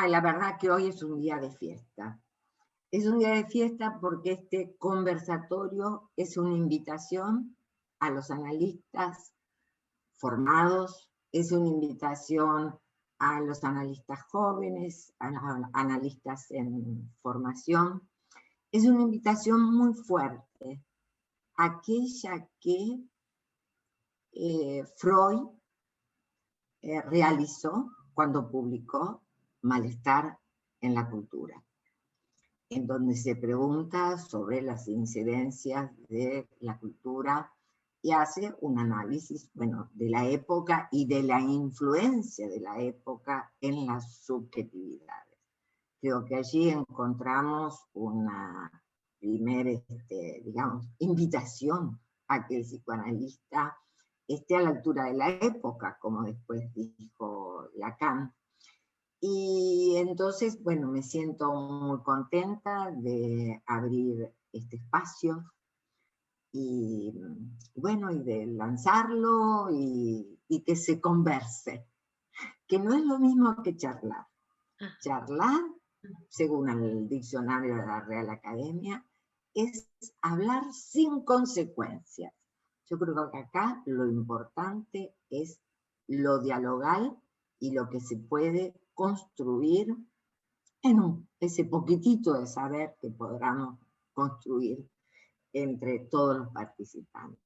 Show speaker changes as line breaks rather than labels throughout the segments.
La verdad que hoy es un día de fiesta. Es un día de fiesta porque este conversatorio es una invitación a los analistas formados, es una invitación a los analistas jóvenes, a los analistas en formación. Es una invitación muy fuerte, aquella que Freud realizó cuando publicó Malestar en la cultura, en donde se pregunta sobre las incidencias de la cultura y hace un análisis, bueno, de la época y de la influencia de la época en las subjetividades. Creo que allí encontramos una primera, digamos, invitación a que el psicoanalista esté a la altura de la época, como después dijo Lacan. Y entonces, bueno, me siento muy contenta de abrir este espacio y bueno, y de lanzarlo y que se converse, que no es lo mismo que charlar. Charlar, según el diccionario de la Real Academia, es hablar sin consecuencias. Yo creo que acá lo importante es lo dialogal y lo que se puede construir en ese poquitito de saber que podamos construir entre todos los participantes.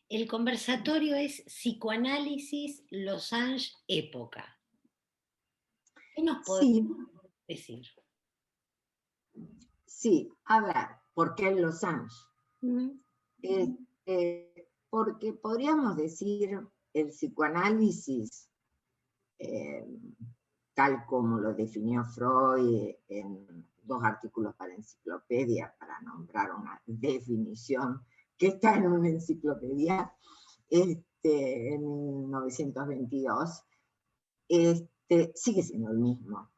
El conversatorio es Psicoanálisis Losange Época. ¿Qué nos podés decir?
Sí, a ver, ¿por qué Losange? Porque podríamos decir el psicoanálisis, tal como lo definió Freud en 2 artículos para enciclopedia, para nombrar una definición que está en una enciclopedia, en 1922, sigue siendo el mismo,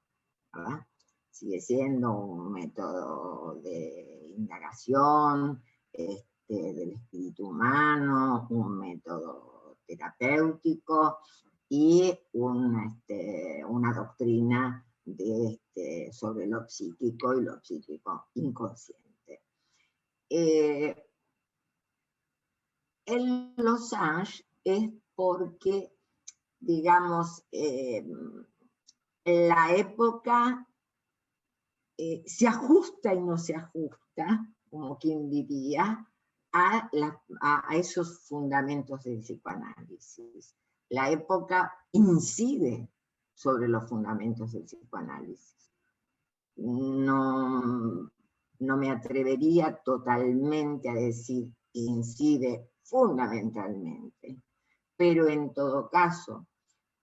¿verdad? Sigue siendo un método de indagación del espíritu humano, un método terapéutico y una doctrina sobre lo psíquico y lo psíquico inconsciente. El Losange es porque, digamos, la época se ajusta y no se ajusta, como quien diría, a esos fundamentos del psicoanálisis. La época incide sobre los fundamentos del psicoanálisis. No me atrevería totalmente a decir incide fundamentalmente, pero en todo caso,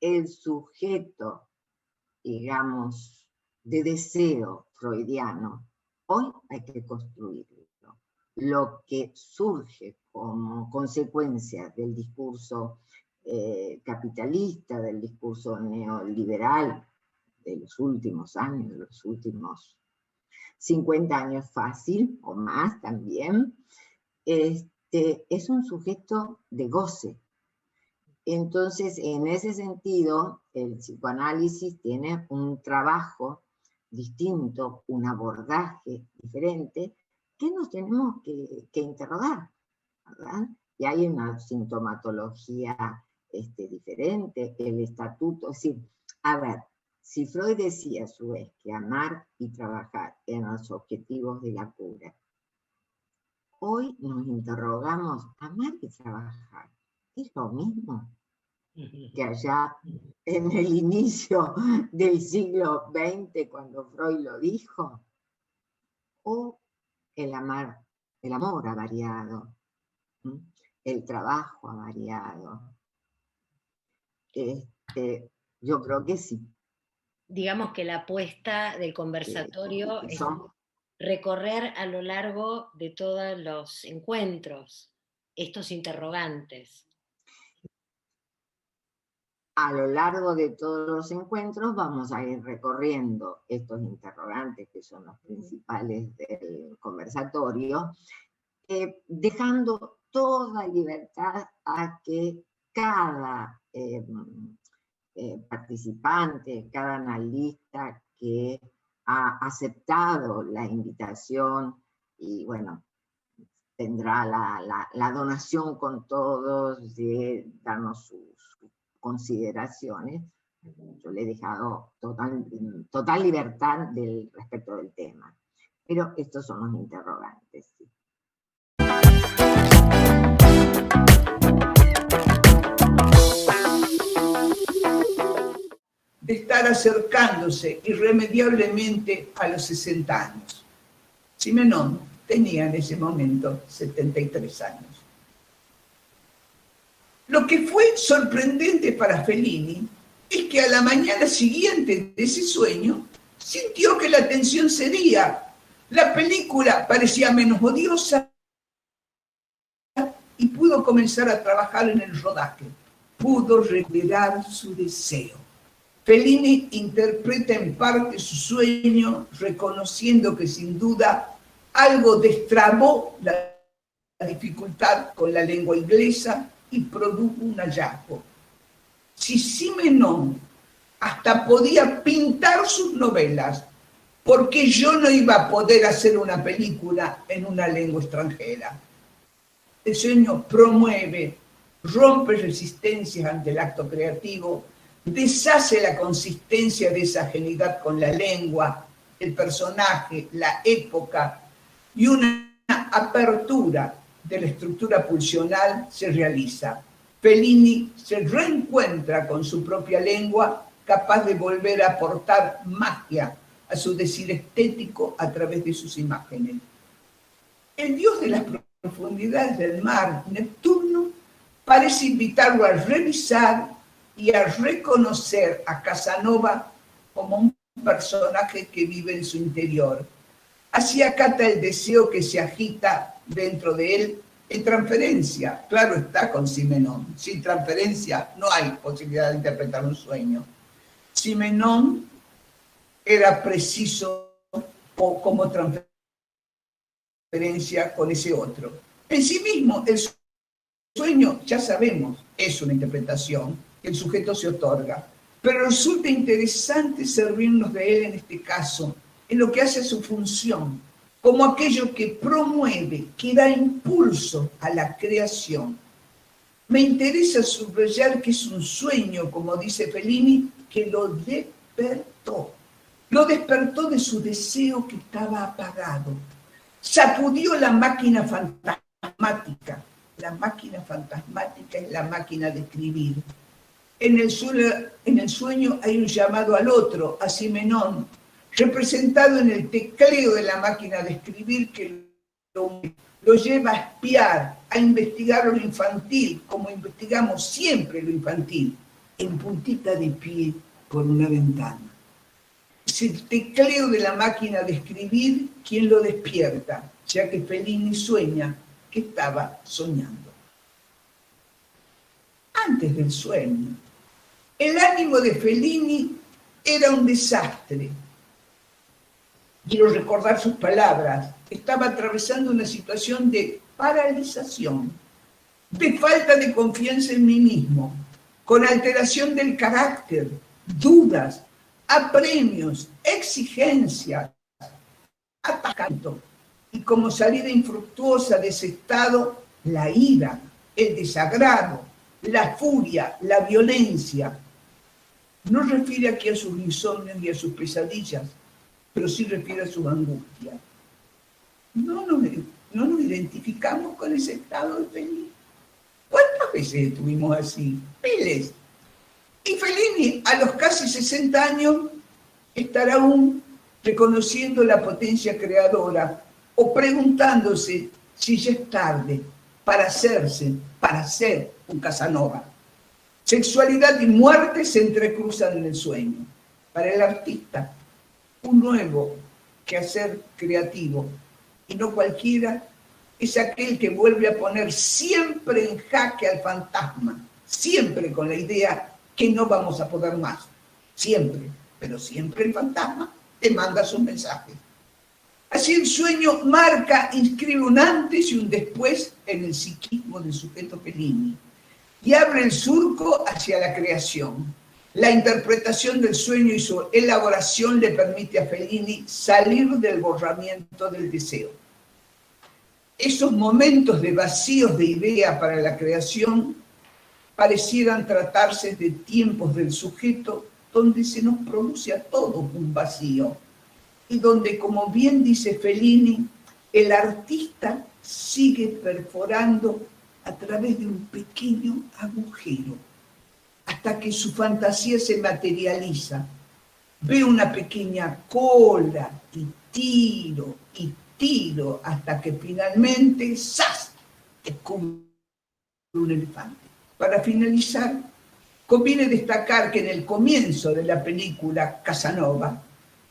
el sujeto, digamos, de deseo freudiano, hoy hay que construirlo. Lo que surge como consecuencia del discurso capitalista, del discurso neoliberal de los últimos años, de los últimos 50 años fácil, o más también, es un sujeto de goce. Entonces, en ese sentido, el psicoanálisis tiene un trabajo distinto, un abordaje diferente, que nos tenemos que interrogar, ¿verdad? Y hay una sintomatología diferente, el estatuto, es decir, a ver, si Freud decía a su vez que amar y trabajar eran los objetivos de la cura, hoy nos interrogamos, amar y trabajar, ¿es lo mismo que allá en el inicio del siglo XX, cuando Freud lo dijo? ¿O el amor ha variado? El trabajo ha variado. Yo creo que sí.
Digamos que la apuesta del conversatorio es recorrer a lo largo de todos los encuentros estos interrogantes.
A lo largo de todos los encuentros vamos a ir recorriendo estos interrogantes que son los principales del conversatorio, dejando toda libertad a que cada participante, cada analista que ha aceptado la invitación y bueno, tendrá la donación con todos de darnos sus consideraciones. Yo le he dejado total libertad respecto del tema. Pero estos son los interrogantes. ¿Sí?
De estar acercándose irremediablemente a los 60 años. Simenón tenía en ese momento 73 años. Lo que fue sorprendente para Fellini es que a la mañana siguiente de ese sueño sintió que la tensión cedía. La película parecía menos odiosa y pudo comenzar a trabajar en el rodaje. Pudo recuperar su deseo. Fellini interpreta en parte su sueño, reconociendo que sin duda algo destrabó la dificultad con la lengua inglesa y produjo un hallazgo. Si Simenón hasta podía pintar sus novelas, ¿por qué yo no iba a poder hacer una película en una lengua extranjera? El sueño promueve, rompe resistencias ante el acto creativo, deshace la consistencia de esa ajenidad con la lengua, el personaje, la época, y una apertura de la estructura pulsional se realiza. Fellini se reencuentra con su propia lengua, capaz de volver a aportar magia a su decir estético a través de sus imágenes. El dios de las profundidades del mar, Neptuno, parece invitarlo a revisar y a reconocer a Casanova como un personaje que vive en su interior. Así acata el deseo que se agita dentro de él en transferencia. Claro está con Simenón. Sin transferencia no hay posibilidad de interpretar un sueño. Simenón era preciso como transferencia con ese otro. En sí mismo, el sueño, ya sabemos, es una interpretación que el sujeto se otorga, pero resulta interesante servirnos de él en este caso, en lo que hace su función, como aquello que promueve, que da impulso a la creación. Me interesa subrayar que es un sueño, como dice Fellini, que lo despertó. Lo despertó de su deseo que estaba apagado. Sacudió la máquina fantasmática. La máquina fantasmática es la máquina de escribir. En el sueño hay un llamado al otro, a Simenón, representado en el tecleo de la máquina de escribir que lo lleva a espiar, a investigar lo infantil, como investigamos siempre lo infantil, en puntita de pie por una ventana. Es el tecleo de la máquina de escribir quien lo despierta, ya que Fellini sueña que estaba soñando. Antes del sueño, el ánimo de Fellini era un desastre. Quiero recordar sus palabras. Estaba atravesando una situación de paralización, de falta de confianza en mí mismo, con alteración del carácter, dudas, apremios, exigencias, atacando. Y como salida infructuosa de ese estado, la ira, el desagrado, la furia, la violencia. No refiere aquí a sus insomnios ni a sus pesadillas, pero sí refiere a su angustia. No nos identificamos con ese estado de Fellini. ¿Cuántas veces estuvimos así? Miles. Y Fellini, a los casi 60 años, estará aún reconociendo la potencia creadora o preguntándose si ya es tarde para ser un Casanova. Sexualidad y muerte se entrecruzan en el sueño. Para el artista, un nuevo quehacer creativo, y no cualquiera, es aquel que vuelve a poner siempre en jaque al fantasma, siempre con la idea que no vamos a poder más. Siempre, pero siempre el fantasma te manda sus mensajes. Así el sueño marca, inscribe un antes y un después en el psiquismo del sujeto Fellini y abre el surco hacia la creación. La interpretación del sueño y su elaboración le permite a Fellini salir del borramiento del deseo. Esos momentos de vacíos de idea para la creación parecieran tratarse de tiempos del sujeto donde se nos produce a todos un vacío y donde, como bien dice Fellini, el artista sigue perforando a través de un pequeño agujero hasta que su fantasía se materializa. Ve una pequeña cola y tiro hasta que finalmente ¡zas!, descubre un elefante. Para finalizar, conviene destacar que en el comienzo de la película Casanova,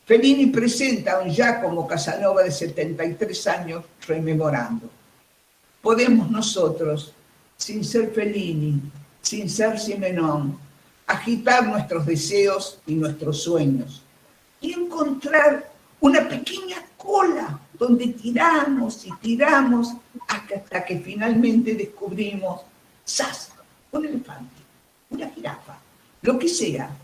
Fellini presenta a un Giacomo Casanova de 73 años rememorando. Podemos nosotros, sin ser Fellini, sin ser Simenon, agitar nuestros deseos y nuestros sueños y encontrar una pequeña cola donde tiramos y tiramos hasta que finalmente descubrimos, ¡zas!, un elefante, una jirafa, lo que sea.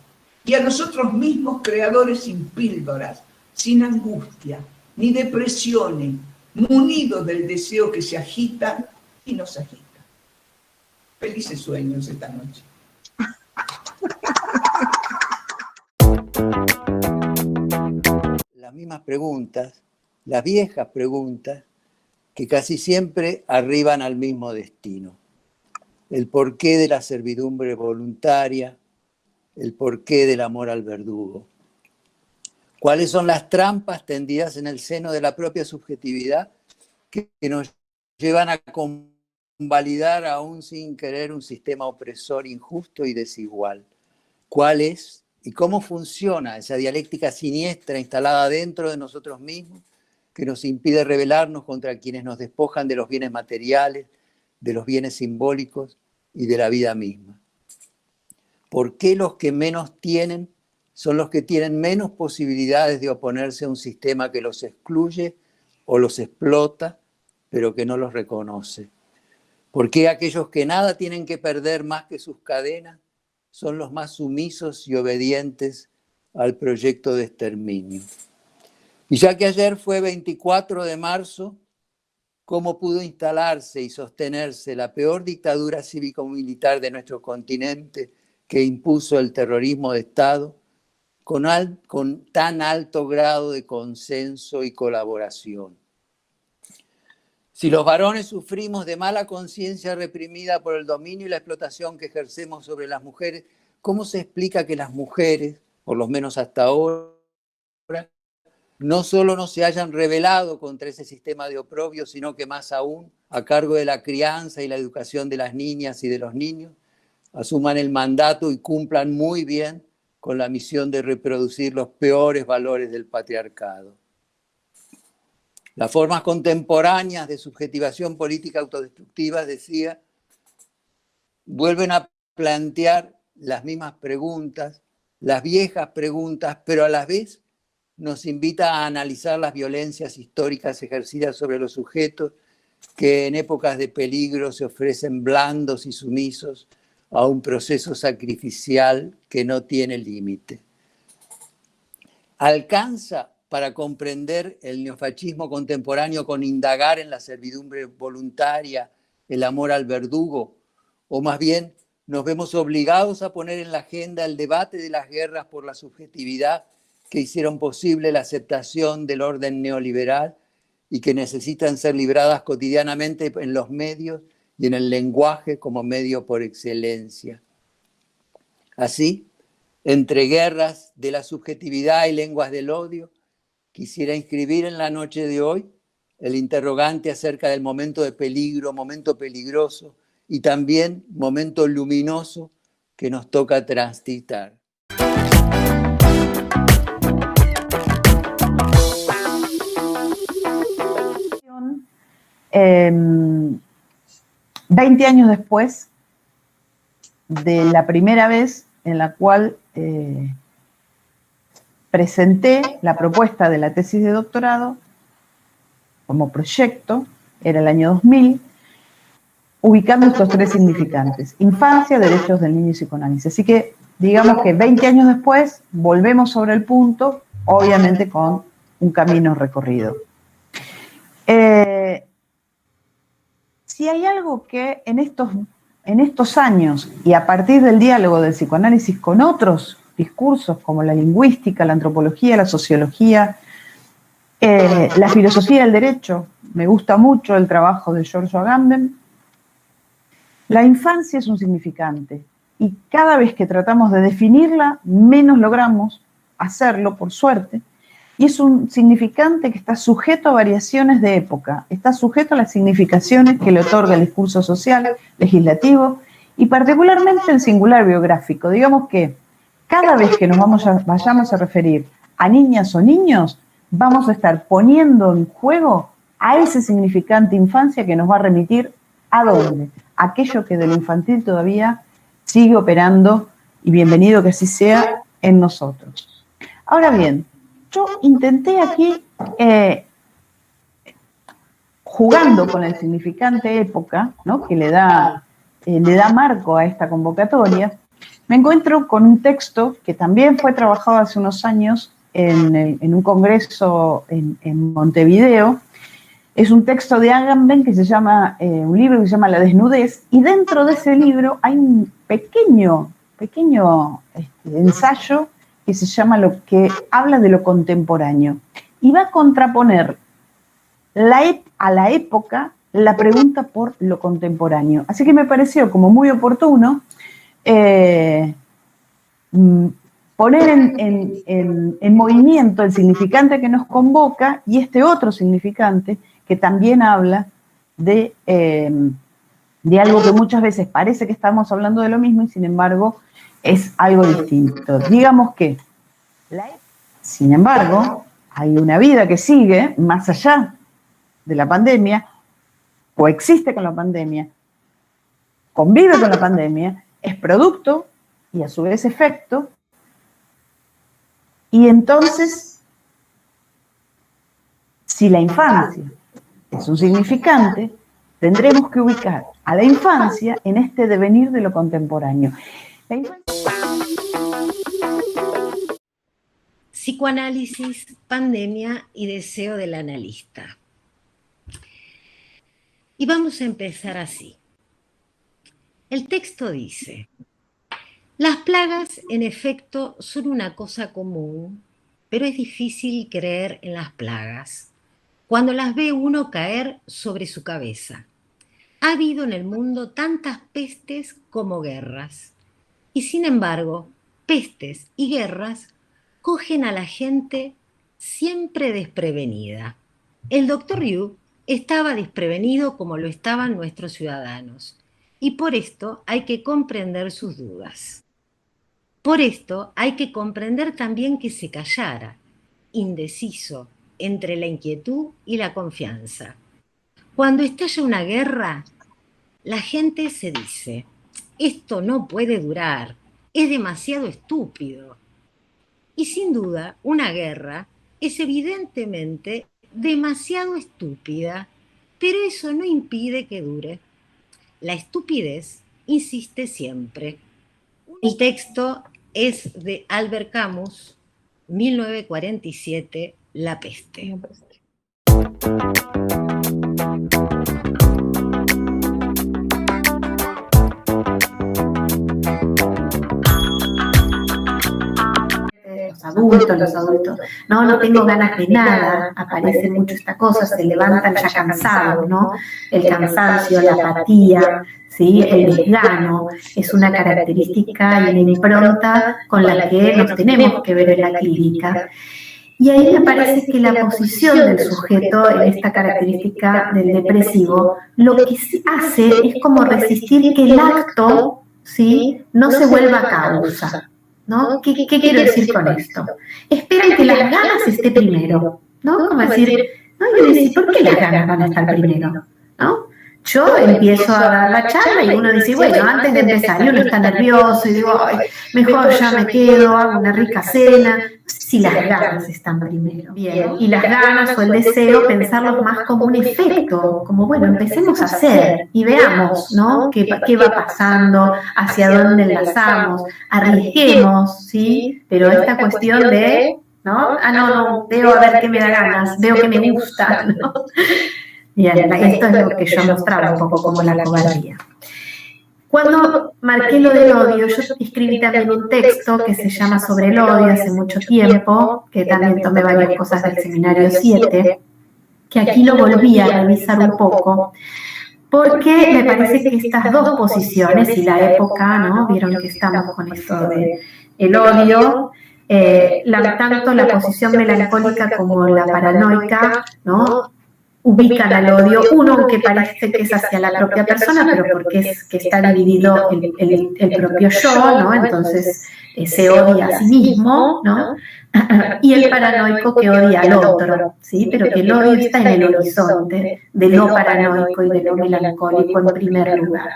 Y a nosotros mismos, creadores sin píldoras, sin angustia, ni depresiones, munidos del deseo que se agita y nos agita. Felices sueños esta noche.
Las mismas preguntas, las viejas preguntas, que casi siempre arriban al mismo destino. El porqué de la servidumbre voluntaria, el porqué del amor al verdugo. ¿Cuáles son las trampas tendidas en el seno de la propia subjetividad que nos llevan a convalidar aún sin querer un sistema opresor, injusto y desigual? ¿Cuál es y cómo funciona esa dialéctica siniestra instalada dentro de nosotros mismos que nos impide rebelarnos contra quienes nos despojan de los bienes materiales, de los bienes simbólicos y de la vida misma? ¿Por qué los que menos tienen son los que tienen menos posibilidades de oponerse a un sistema que los excluye o los explota, pero que no los reconoce? ¿Por qué aquellos que nada tienen que perder más que sus cadenas son los más sumisos y obedientes al proyecto de exterminio? Y ya que ayer fue 24 de marzo, ¿cómo pudo instalarse y sostenerse la peor dictadura cívico-militar de nuestro continente que impuso el terrorismo de Estado con tan alto grado de consenso y colaboración? Si los varones sufrimos de mala conciencia reprimida por el dominio y la explotación que ejercemos sobre las mujeres, ¿cómo se explica que las mujeres, por lo menos hasta ahora, no solo no se hayan rebelado contra ese sistema de oprobio, sino que más aún, a cargo de la crianza y la educación de las niñas y de los niños, asuman el mandato y cumplan muy bien con la misión de reproducir los peores valores del patriarcado? Las formas contemporáneas de subjetivación política autodestructiva, decía, vuelven a plantear las mismas preguntas, las viejas preguntas, pero a la vez nos invita a analizar las violencias históricas ejercidas sobre los sujetos que en épocas de peligro se ofrecen blandos y sumisos a un proceso sacrificial que no tiene límite. ¿Alcanza para comprender el neofascismo contemporáneo con indagar en la servidumbre voluntaria, el amor al verdugo? O más bien, nos vemos obligados a poner en la agenda el debate de las guerras por la subjetividad que hicieron posible la aceptación del orden neoliberal y que necesitan ser libradas cotidianamente en los medios y en el lenguaje como medio por excelencia. Así, entre guerras de la subjetividad y lenguas del odio, quisiera inscribir en la noche de hoy el interrogante acerca del momento de peligro, momento peligroso y también momento luminoso que nos toca transitar.
20 años después de la primera vez en la cual presenté la propuesta de la tesis de doctorado como proyecto, era el año 2000, ubicando estos tres significantes: infancia, derechos del niño y psicoanálisis. Así que digamos que 20 años después volvemos sobre el punto, obviamente con un camino recorrido. Si hay algo que en estos años y a partir del diálogo del psicoanálisis con otros discursos como la lingüística, la antropología, la sociología, la filosofía del derecho, me gusta mucho el trabajo de George Agamben, la infancia es un significante y cada vez que tratamos de definirla, menos logramos hacerlo, por suerte, y es un significante que está sujeto a variaciones de época, está sujeto a las significaciones que le otorga el discurso social, legislativo, y particularmente el singular biográfico. Digamos que cada vez que nos vayamos a referir a niñas o niños, vamos a estar poniendo en juego a ese significante infancia que nos va a remitir ¿a dónde? Aquello que de lo infantil todavía sigue operando, y bienvenido que así sea, en nosotros. Ahora bien, yo intenté aquí, jugando con el significante época, ¿no?, que le da marco a esta convocatoria, me encuentro con un texto que también fue trabajado hace unos años en un congreso en Montevideo. Es un texto de Agamben que se llama, un libro que se llama La desnudez, y dentro de ese libro hay un pequeño ensayo que se llama lo que habla de lo contemporáneo, y va a contraponer a la época la pregunta por lo contemporáneo. Así que me pareció como muy oportuno poner en movimiento el significante que nos convoca y este otro significante que también habla de algo que muchas veces parece que estamos hablando de lo mismo y sin embargo es algo distinto. Digamos que, sin embargo, hay una vida que sigue más allá de la pandemia, coexiste con la pandemia, convive con la pandemia, es producto y a su vez efecto, y entonces, si la infancia es un significante, tendremos que ubicar a la infancia en este devenir de lo contemporáneo.
Psicoanálisis, pandemia y deseo del analista. Y vamos a empezar así. El texto dice: las plagas, en efecto, son una cosa común, pero es difícil creer en las plagas cuando las ve uno caer sobre su cabeza. Ha habido en el mundo tantas pestes como guerras, y sin embargo, pestes y guerras cogen a la gente siempre desprevenida. El doctor Ryu estaba desprevenido como lo estaban nuestros ciudadanos, y por esto hay que comprender sus dudas. Por esto hay que comprender también que se callara, indeciso, entre la inquietud y la confianza. Cuando estalla una guerra, la gente se dice: esto no puede durar, es demasiado estúpido. Y sin duda, una guerra es evidentemente demasiado estúpida, pero eso no impide que dure. La estupidez insiste siempre. El texto es de Albert Camus, 1947, La peste.
Los adultos, no tengo ganas de nada, aparece mucho esta cosa, se levantan ya cansados, ¿no? El cansancio, la apatía, ¿sí? El desgano, es una característica y una impronta con la que nos tenemos que ver en la clínica. Y ahí me parece que la posición del sujeto en esta característica del depresivo, lo que hace es como resistir que el acto, ¿sí?, no se vuelva causa. ¿No? ¿Qué quiero decir con esto? Esperan que las ganas estén primero, ¿no? Como decir, ¿no? Y decir, ¿por qué las ganas van a estar primero? ¿No? yo empiezo a dar la charla y uno dice, bueno, antes de empezar, y uno está nervioso y digo, ay, mejor ya me quedo, hago una rica cena. Si las ganas están primero. Bien, y las ganas o el deseo, pensarlos más como un efecto, como, bueno, empecemos a hacer y veamos, ¿no? ¿Qué va pasando? ¿Hacia dónde enlazamos? Arriesguemos, ¿sí? Pero esta cuestión de, ¿no? No, veo a ver qué me da ganas, veo que me gusta, ¿no? Bien, esto es lo que yo mostraba un poco como la cobardía. Cuando marqué lo del odio, yo escribí también un texto que se llama Sobre el odio hace mucho tiempo, que también tomé varias cosas del seminario 7, que aquí lo volví a revisar un poco, porque me parece que estas dos posiciones y la época, ¿no? Vieron que estamos con esto de el odio, tanto la posición melancólica como la paranoica, ¿no? Ubican al odio, uno aunque parece que es hacia la propia persona, pero porque es que está dividido el propio yo, ¿no? Entonces se odia a sí mismo, ¿no? Y el paranoico que odia al otro, ¿sí? Pero que el odio está en el horizonte de lo paranoico y de lo melancólico en primer lugar.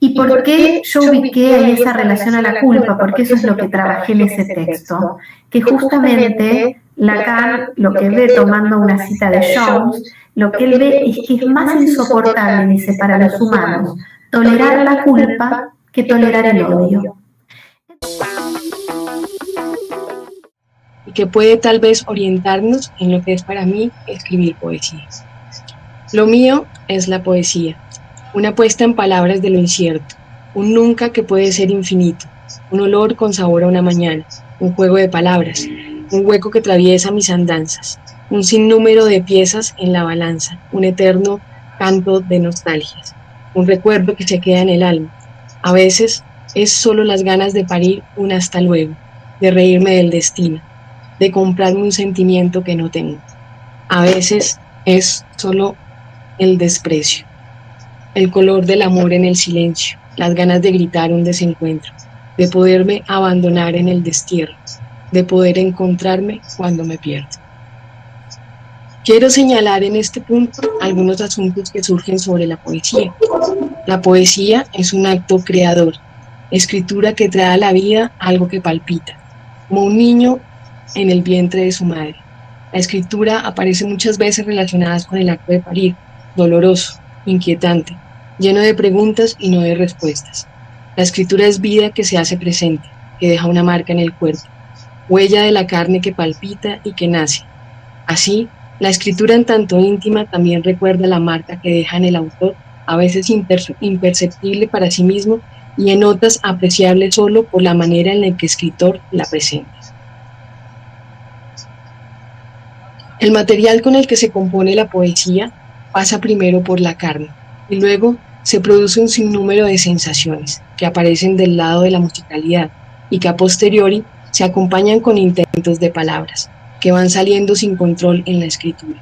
¿Y por qué yo ubiqué ahí esa relación a la culpa? Porque eso es lo que trabajé en ese texto, que justamente Lacan lo que ve, tomando una cita de Jones, lo que él ve es que es más insoportable, dice, para los humanos, tolerar la culpa que tolerar el odio.
Y que puede tal vez orientarnos en lo que es para mí escribir poesía. Lo mío es la poesía, una puesta en palabras de lo incierto, un nunca que puede ser infinito, un olor con sabor a una mañana, un juego de palabras, un hueco que atraviesa mis andanzas, un sinnúmero de piezas en la balanza, un eterno canto de nostalgias, un recuerdo que se queda en el alma. A veces es solo las ganas de parir un hasta luego, de reírme del destino, de comprarme un sentimiento que no tengo. A veces es solo el desprecio, el color del amor en el silencio, las ganas de gritar un desencuentro, de poderme abandonar en el destierro, de poder encontrarme cuando me pierdo. Quiero señalar en este punto algunos asuntos que surgen sobre la poesía. La poesía es un acto creador, escritura que trae a la vida algo que palpita, como un niño en el vientre de su madre. La escritura aparece muchas veces relacionada con el acto de parir, doloroso, inquietante, lleno de preguntas y no de respuestas. La escritura es vida que se hace presente, que deja una marca en el cuerpo, huella de la carne que palpita y que nace. Así, la escritura en tanto íntima también recuerda la marca que deja en el autor, a veces imperceptible para sí mismo y en otras apreciable solo por la manera en la que el escritor la presenta. El material con el que se compone la poesía pasa primero por la carne y luego se produce un sinnúmero de sensaciones que aparecen del lado de la musicalidad y que a posteriori se acompañan con intentos de palabras que van saliendo sin control en la escritura.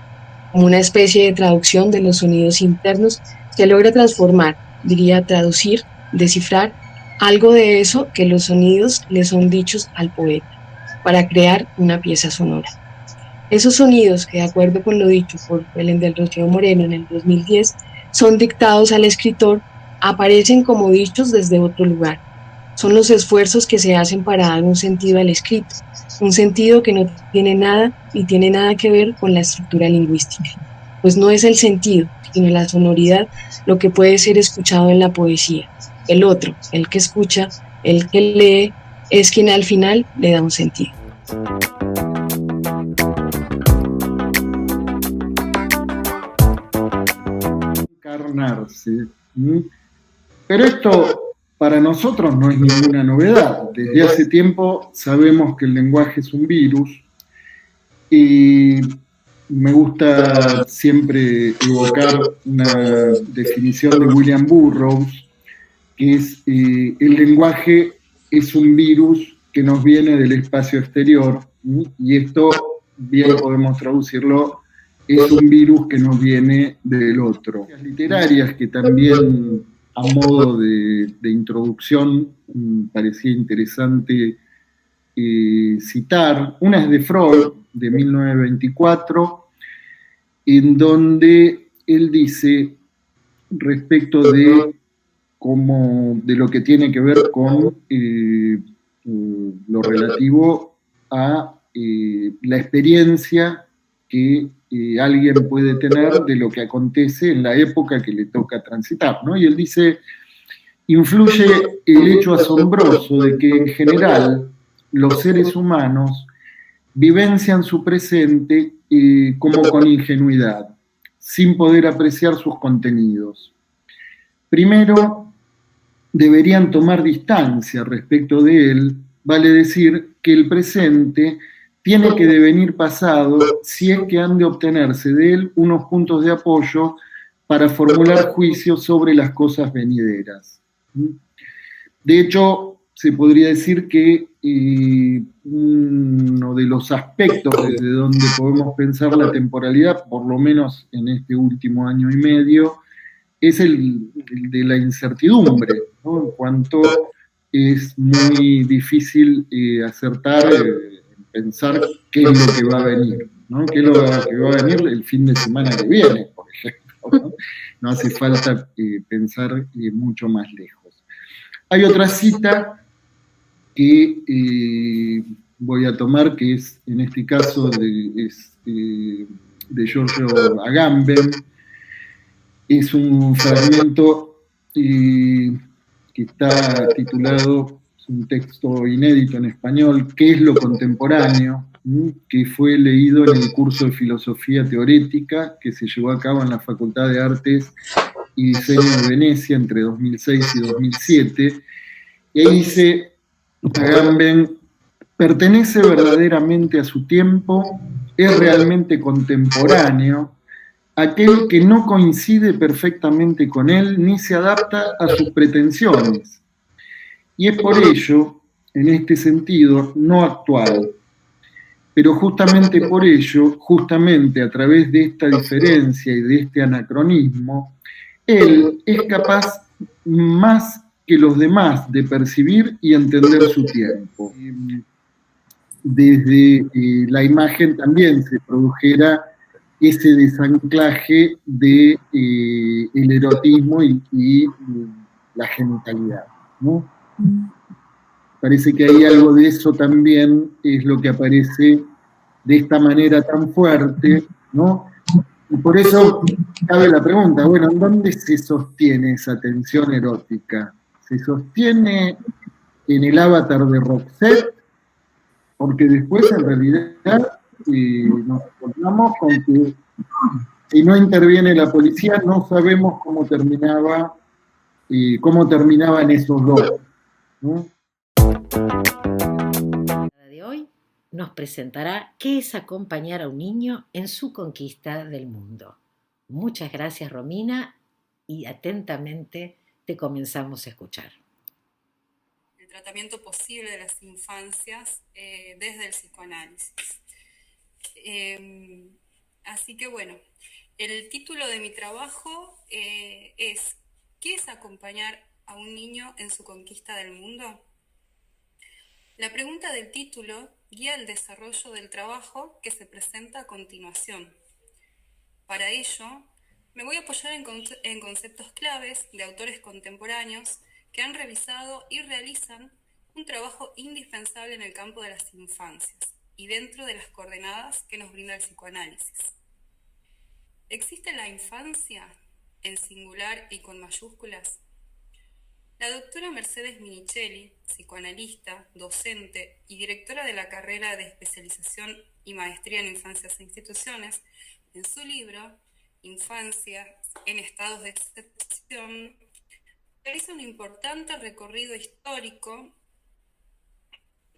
Como una especie de traducción de los sonidos internos, se logra transformar, diría traducir, descifrar, algo de eso que los sonidos le son dichos al poeta, para crear una pieza sonora. Esos sonidos que, de acuerdo con lo dicho por Belén del Rocío Moreno en el 2010, son dictados al escritor, aparecen como dichos desde otro lugar. Son los esfuerzos que se hacen para dar un sentido al escrito, un sentido que no tiene nada ni tiene nada que ver con la estructura lingüística, pues no es el sentido, sino la sonoridad lo que puede ser escuchado en la poesía. El otro, el que escucha, el que lee, es quien al final le da un sentido.
Encarnarse. Pero esto para nosotros no es ninguna novedad. Desde hace tiempo sabemos que el lenguaje es un virus y me gusta siempre evocar una definición de William Burroughs, que es el lenguaje es un virus que nos viene del espacio exterior, y esto bien podemos traducirlo, es un virus que nos viene del otro. Las literarias que también a modo de introducción parecía interesante citar. Una es de Freud, de 1924, en donde él dice respecto de lo que tiene que ver con lo relativo a la experiencia que alguien puede tener de lo que acontece en la época que le toca transitar, ¿no? Y él dice, influye el hecho asombroso de que en general los seres humanos vivencian su presente como con ingenuidad, sin poder apreciar sus contenidos. Primero, deberían tomar distancia respecto de él, vale decir que el presente tiene que devenir pasado si es que han de obtenerse de él unos puntos de apoyo para formular juicios sobre las cosas venideras. De hecho, se podría decir que uno de los aspectos desde donde podemos pensar la temporalidad, por lo menos en este último año y medio, es el de la incertidumbre, ¿no? En cuanto es muy difícil acertar, pensar qué es lo que va a venir, ¿no? ¿Qué es lo que va a venir el fin de semana que viene, por ejemplo, ¿no? No hace falta pensar mucho más lejos. Hay otra cita que voy a tomar, que es, en este caso, de Giorgio Agamben. Es un fragmento que está titulado, es un texto inédito en español, ¿Qué es lo contemporáneo?, que fue leído en el curso de Filosofía Teorética que se llevó a cabo en la Facultad de Artes y Diseño de Venecia entre 2006 y 2007. Y ahí dice Agamben, pertenece verdaderamente a su tiempo, es realmente contemporáneo, aquel que no coincide perfectamente con él ni se adapta a sus pretensiones. Y es por ello, en este sentido, no actual. Pero justamente por ello, justamente a través de esta diferencia y de este anacronismo, él es capaz más que los demás de percibir y entender su tiempo. Desde la imagen también se produjera ese desanclaje de el erotismo y la genitalidad, ¿no? Parece que hay algo de eso también, es lo que aparece de esta manera tan fuerte, ¿no? Y por eso cabe la pregunta, bueno, ¿en dónde se sostiene esa tensión erótica? ¿Se sostiene en el avatar de Roxette? Porque después, en realidad, nos encontramos con que si no interviene la policía, no sabemos cómo terminaban esos dos, ¿no?
De hoy nos presentará qué es acompañar a un niño en su conquista del mundo. Muchas gracias, Romina, y atentamente te comenzamos a escuchar.
El tratamiento posible de las infancias desde el psicoanálisis. Así que bueno, el título de mi trabajo es ¿qué es acompañar a un niño en su conquista del mundo? La pregunta del título guía el desarrollo del trabajo que se presenta a continuación. Para ello, me voy a apoyar en conceptos claves de autores contemporáneos que han revisado y realizan un trabajo indispensable en el campo de las infancias y dentro de las coordenadas que nos brinda el psicoanálisis. ¿Existe la infancia en singular y con mayúsculas? La doctora Mercedes Minichelli, psicoanalista, docente y directora de la carrera de especialización y maestría en infancias e instituciones, en su libro Infancia en estados de excepción, realiza un importante recorrido histórico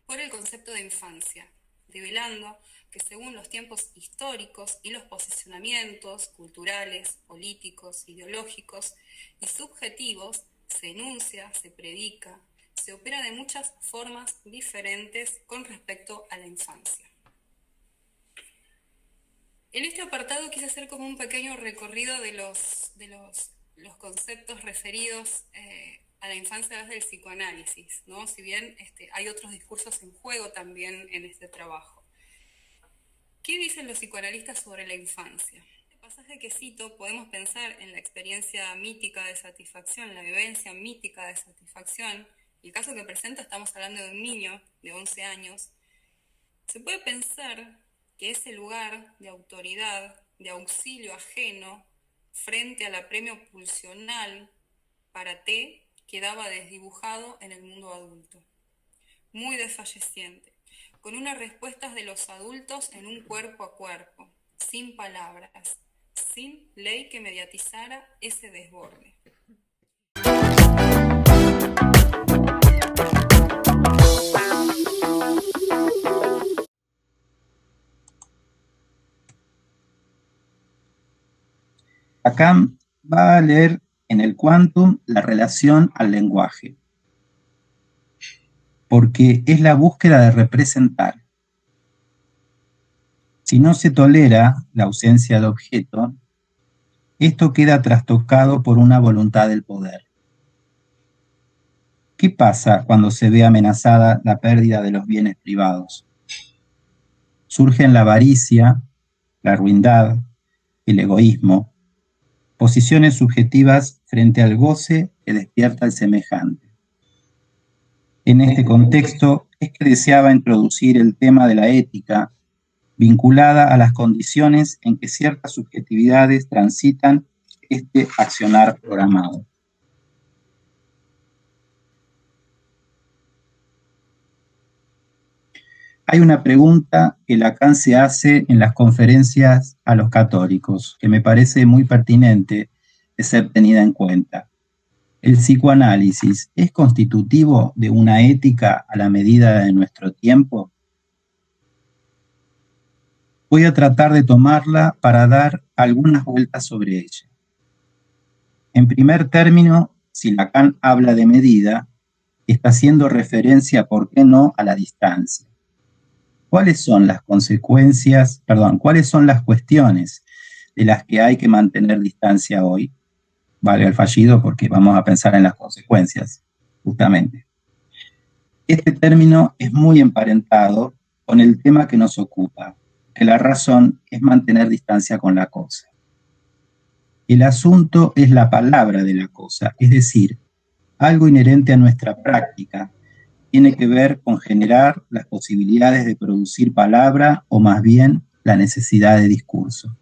por el concepto de infancia, revelando que según los tiempos históricos y los posicionamientos culturales, políticos, ideológicos y subjetivos, se enuncia, se predica, se opera de muchas formas diferentes con respecto a la infancia. En este apartado quise hacer como un pequeño recorrido de los conceptos referidos a la infancia desde el psicoanálisis, ¿no? Si bien hay otros discursos en juego también en este trabajo. ¿Qué dicen los psicoanalistas sobre la infancia? pasaje que cito podemos pensar en la experiencia mítica de satisfacción, la vivencia mítica de satisfacción. El caso que presenta, estamos hablando de un niño de 11 años. Se puede pensar que ese lugar de autoridad, de auxilio ajeno, frente al apremio pulsional para T, quedaba desdibujado en el mundo adulto, muy desfalleciente, con unas respuestas de los adultos en un cuerpo a cuerpo, sin palabras, sin ley que mediatizara ese desborde.
Lacan va a leer en el Quantum la relación al lenguaje, porque es la búsqueda de representar. Si no se tolera la ausencia de objeto, esto queda trastocado por una voluntad del poder. ¿Qué pasa cuando se ve amenazada la pérdida de los bienes privados? Surgen la avaricia, la ruindad, el egoísmo, posiciones subjetivas frente al goce que despierta el semejante. En este contexto es que deseaba introducir el tema de la ética vinculada a las condiciones en que ciertas subjetividades transitan este accionar programado. Hay una pregunta que Lacan se hace en las conferencias a los católicos, que me parece muy pertinente de ser tenida en cuenta. ¿El psicoanálisis es constitutivo de una ética a la medida de nuestro tiempo? Voy a tratar de tomarla para dar algunas vueltas sobre ella. En primer término, si Lacan habla de medida, está haciendo referencia, ¿por qué no?, a la distancia. ¿Cuáles son las consecuencias, cuáles son las cuestiones de las que hay que mantener distancia hoy? Valga el fallido porque vamos a pensar en las consecuencias, justamente. Este término es muy emparentado con el tema que nos ocupa, que la razón es mantener distancia con la cosa. El asunto es la palabra de la cosa, es decir, algo inherente a nuestra práctica, tiene que ver con generar las posibilidades de producir palabra o más bien la necesidad de discurso.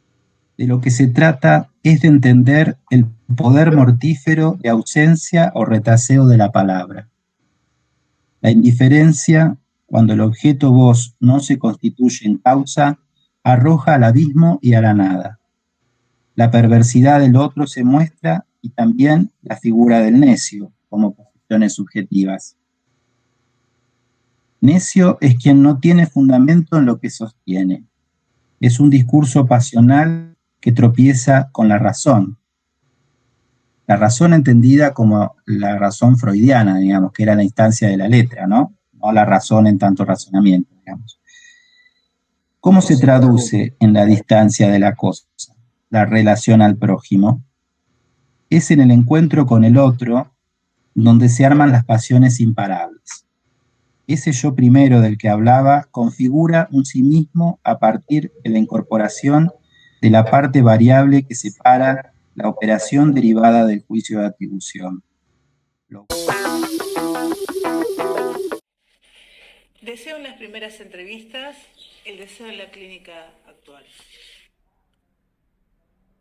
De lo que se trata es de entender el poder mortífero de ausencia o retaseo de la palabra. La indiferencia, cuando el objeto voz no se constituye en causa, arroja al abismo y a la nada. La perversidad del otro se muestra y también la figura del necio como posiciones subjetivas. Necio es quien no tiene fundamento en lo que sostiene. Es un discurso pasional que tropieza con la razón. La razón entendida como la razón freudiana, digamos, que era la instancia de la letra, ¿no? No la razón en tanto razonamiento, digamos. ¿Cómo se traduce en la distancia de la cosa la relación al prójimo? Es en el encuentro con el otro donde se arman las pasiones imparables. Ese yo primero del que hablaba configura un sí mismo a partir de la incorporación de la parte variable que separa la operación derivada del juicio de atribución.
Deseo en las primeras entrevistas el deseo de la clínica actual.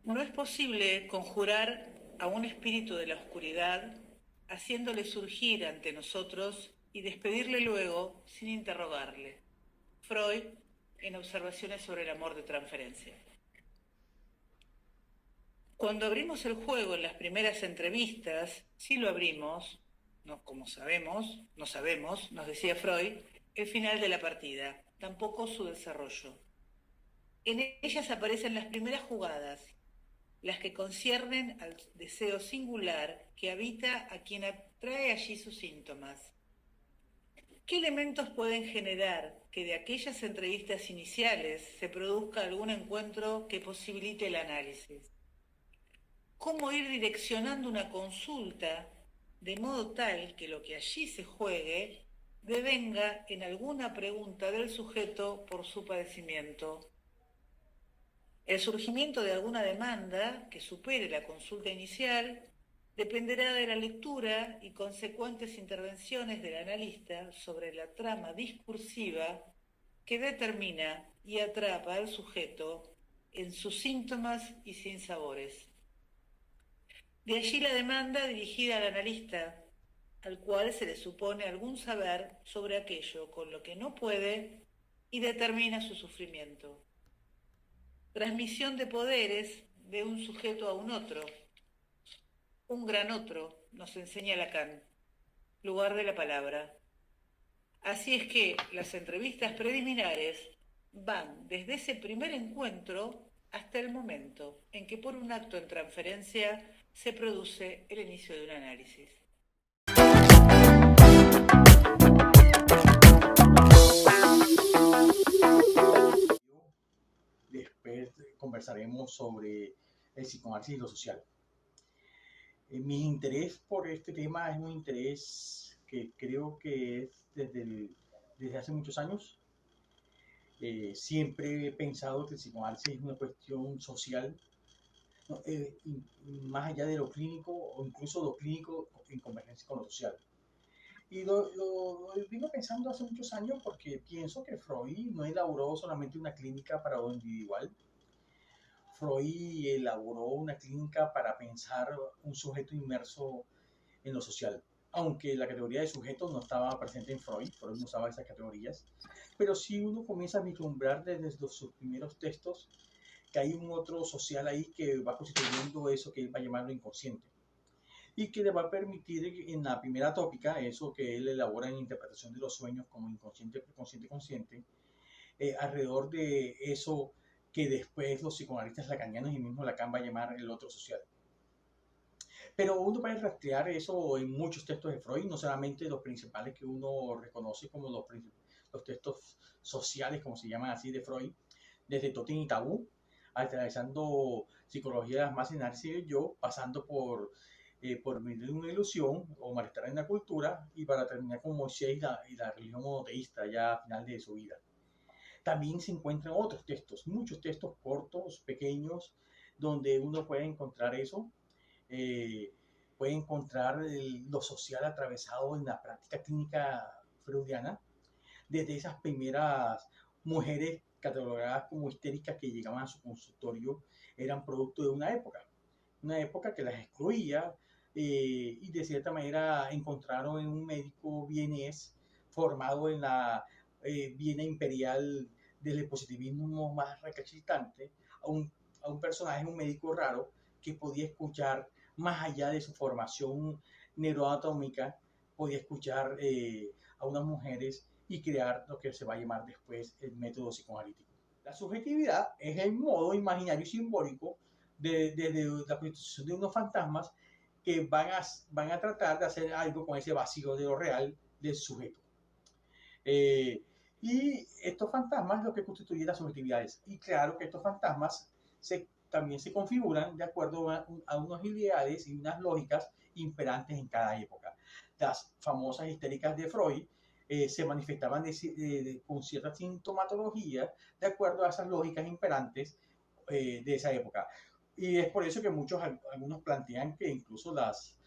No es posible conjurar a un espíritu de la oscuridad haciéndole surgir ante nosotros y despedirle luego sin interrogarle. Freud, en Observaciones sobre el amor de transferencia. Cuando abrimos el juego en las primeras entrevistas, sí lo abrimos, no como sabemos, no sabemos, nos decía Freud, el final de la partida, tampoco su desarrollo. En ellas aparecen las primeras jugadas, las que conciernen al deseo singular que habita a quien trae allí sus síntomas. ¿Qué elementos pueden generar que de aquellas entrevistas iniciales se produzca algún encuentro que posibilite el análisis? ¿Cómo ir direccionando una consulta de modo tal que lo que allí se juegue devenga en alguna pregunta del sujeto por su padecimiento? El surgimiento de alguna demanda que supere la consulta inicial dependerá de la lectura y consecuentes intervenciones del analista sobre la trama discursiva que determina y atrapa al sujeto en sus síntomas y sinsabores. De allí la demanda dirigida al analista, al cual se le supone algún saber sobre aquello con lo que no puede y determina su sufrimiento. Transmisión de poderes de un sujeto a un otro. Un gran otro, nos enseña Lacan, lugar de la palabra. Así es que las entrevistas preliminares van desde ese primer encuentro hasta el momento en que por un acto en transferencia se produce el inicio de un análisis.
Después conversaremos sobre el psicoanálisis y lo social. Mi interés por este tema es un interés que creo que es desde hace muchos años. Siempre he pensado que el psicoanálisis es una cuestión social, no, más allá de lo clínico o incluso lo clínico en convergencia con lo social. Y lo vengo pensando hace muchos años porque pienso que Freud no elaboró solamente una clínica para lo individual. Freud elaboró una clínica para pensar un sujeto inmerso en lo social. Aunque la categoría de sujeto no estaba presente en Freud no usaba esas categorías, pero sí uno comienza a vislumbrar desde sus primeros textos que hay un otro social ahí que va constituyendo eso que él va a llamar lo inconsciente y que le va a permitir en la primera tópica, eso que él elabora en interpretación de los sueños como inconsciente, preconsciente, consciente, alrededor de eso que después los psicoanalistas lacanianos y mismo Lacan va a llamar el otro social. Pero uno puede rastrear eso en muchos textos de Freud, no solamente los principales que uno reconoce como los textos sociales, como se llaman así, de Freud, desde Totem y Tabú, atravesando Psicología de las Masas, Narciso y yo, pasando por una ilusión o Malestar en la cultura, y para terminar con Moisés y la religión monoteísta ya a final de su vida. También se encuentran otros textos, muchos textos cortos, pequeños, donde uno puede encontrar eso. Puede encontrar lo social atravesado en la práctica clínica freudiana, desde esas primeras mujeres catalogadas como histéricas que llegaban a su consultorio, eran producto de una época que las excluía, y de cierta manera encontraron en un médico vienés formado en la Viena imperial del positivismo más recalcitrante, a un personaje, un médico raro, que podía escuchar más allá de su formación neuroanatómica, podía escuchar a unas mujeres y crear lo que se va a llamar después el método psicoanalítico. La subjetividad es el modo imaginario y simbólico de la constitución de unos fantasmas que van a tratar de hacer algo con ese vacío de lo real del sujeto. Y estos fantasmas es lo que constituye las subjetividades. Y claro que estos fantasmas también se configuran de acuerdo a unos ideales y unas lógicas imperantes en cada época. Las famosas histéricas de Freud se manifestaban con cierta sintomatología de acuerdo a esas lógicas imperantes de esa época. Y es por eso que algunos plantean que incluso las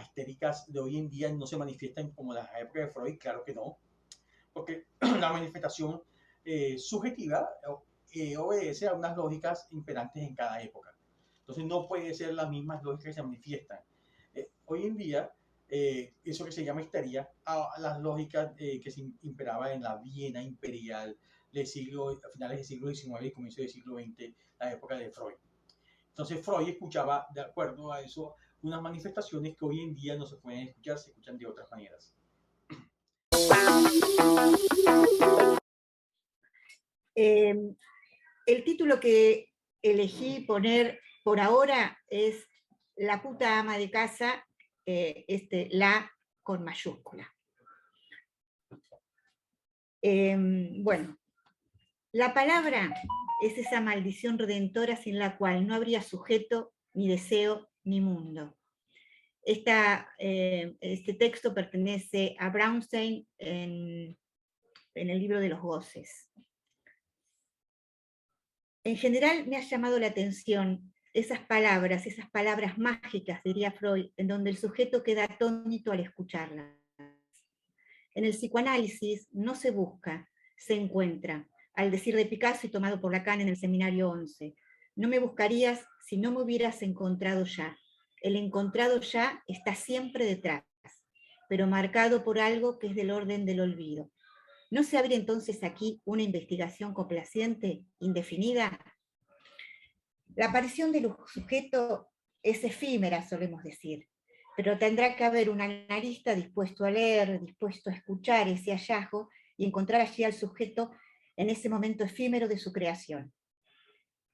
histéricas de hoy en día no se manifiestan como las épocas de Freud. Claro que no, porque la manifestación subjetiva obedece a unas lógicas imperantes en cada época. Entonces no puede ser las mismas lógicas que se manifiestan. Hoy en día, eso que se llama histeria, a las lógicas que se imperaban en la Viena imperial a finales del siglo XIX y comienzo del siglo XX, la época de Freud. Entonces Freud escuchaba, de acuerdo a eso, unas manifestaciones que hoy en día no se pueden escuchar, se escuchan de otras maneras.
El título que elegí poner por ahora es La puta ama de casa, la con mayúscula. Bueno, la palabra es esa maldición redentora sin la cual no habría sujeto, ni deseo, ni mundo. Este texto pertenece a Brownstein en el libro de los goces. En general me ha llamado la atención esas palabras mágicas, diría Freud, en donde el sujeto queda atónito al escucharlas. En el psicoanálisis no se busca, se encuentra, al decir de Picasso y tomado por Lacan en el seminario 11. No me buscarías si no me hubieras encontrado ya. El encontrado ya está siempre detrás, pero marcado por algo que es del orden del olvido. ¿No se abre entonces aquí una investigación complaciente, indefinida? La aparición del sujeto es efímera, solemos decir, pero tendrá que haber un analista dispuesto a leer, dispuesto a escuchar ese hallazgo y encontrar allí al sujeto en ese momento efímero de su creación.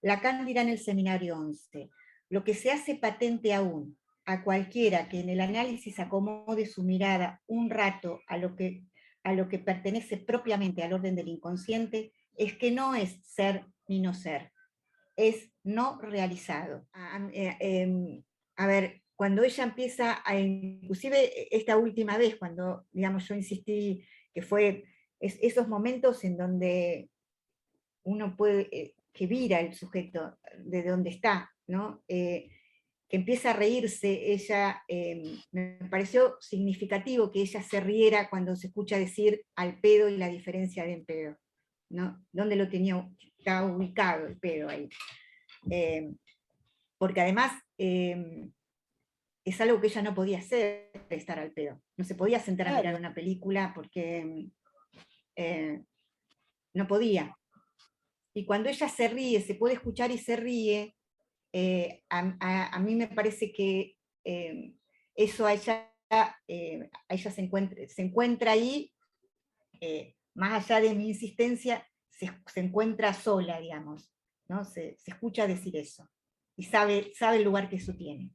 Lacan dirá en el seminario 11, lo que se hace patente aún a cualquiera que en el análisis acomode su mirada un rato a lo que pertenece propiamente al orden del inconsciente, es que no es ser ni no ser, es no realizado. A ver, cuando ella empieza, inclusive esta última vez, cuando, digamos, yo insistí que fue esos momentos en donde uno puede, que vira el sujeto de donde está, ¿no? Que empieza a reírse, ella, me pareció significativo que ella se riera cuando se escucha decir al pedo y la diferencia de en pedo, ¿no? ¿Dónde lo tenía? Estaba ubicado el pedo ahí. Porque además es algo que ella no podía hacer, estar al pedo. No se podía sentar a mirar una película porque no podía. Y cuando ella se ríe, se puede escuchar y se ríe, a mí me parece que eso a ella se encuentra ahí, más allá de mi insistencia, se encuentra sola, digamos, ¿no? Se escucha decir eso, y sabe el lugar que eso tiene.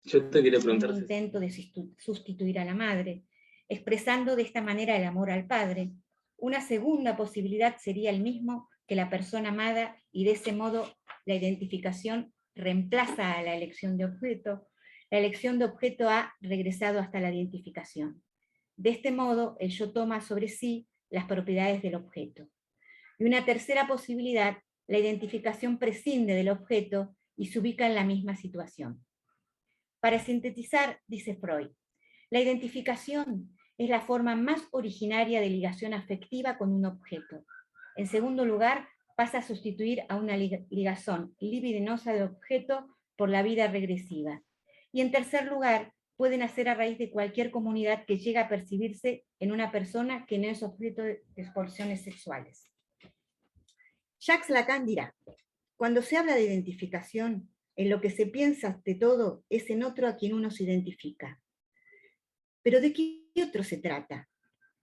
Yo te quería preguntar...
Un intento de sustituir a la madre, expresando de esta manera el amor al padre. Una segunda posibilidad sería el mismo que la persona amada, y de ese modo la identificación reemplaza a la elección de objeto. La elección de objeto ha regresado hasta la identificación. De este modo, el yo toma sobre sí las propiedades del objeto. Y una tercera posibilidad, la identificación prescinde del objeto y se ubica en la misma situación. Para sintetizar, dice Freud, la identificación es la forma más originaria de ligación afectiva con un objeto. En segundo lugar, pasa a sustituir a una ligación libidinosa de objeto por la vida regresiva. Y en tercer lugar, puede nacer a raíz de cualquier comunidad que llega a percibirse en una persona que no es objeto de expulsiones sexuales. Jacques Lacan dirá, cuando se habla de identificación, en lo que se piensa de todo es en otro a quien uno se identifica. Pero ¿de qué otro se trata?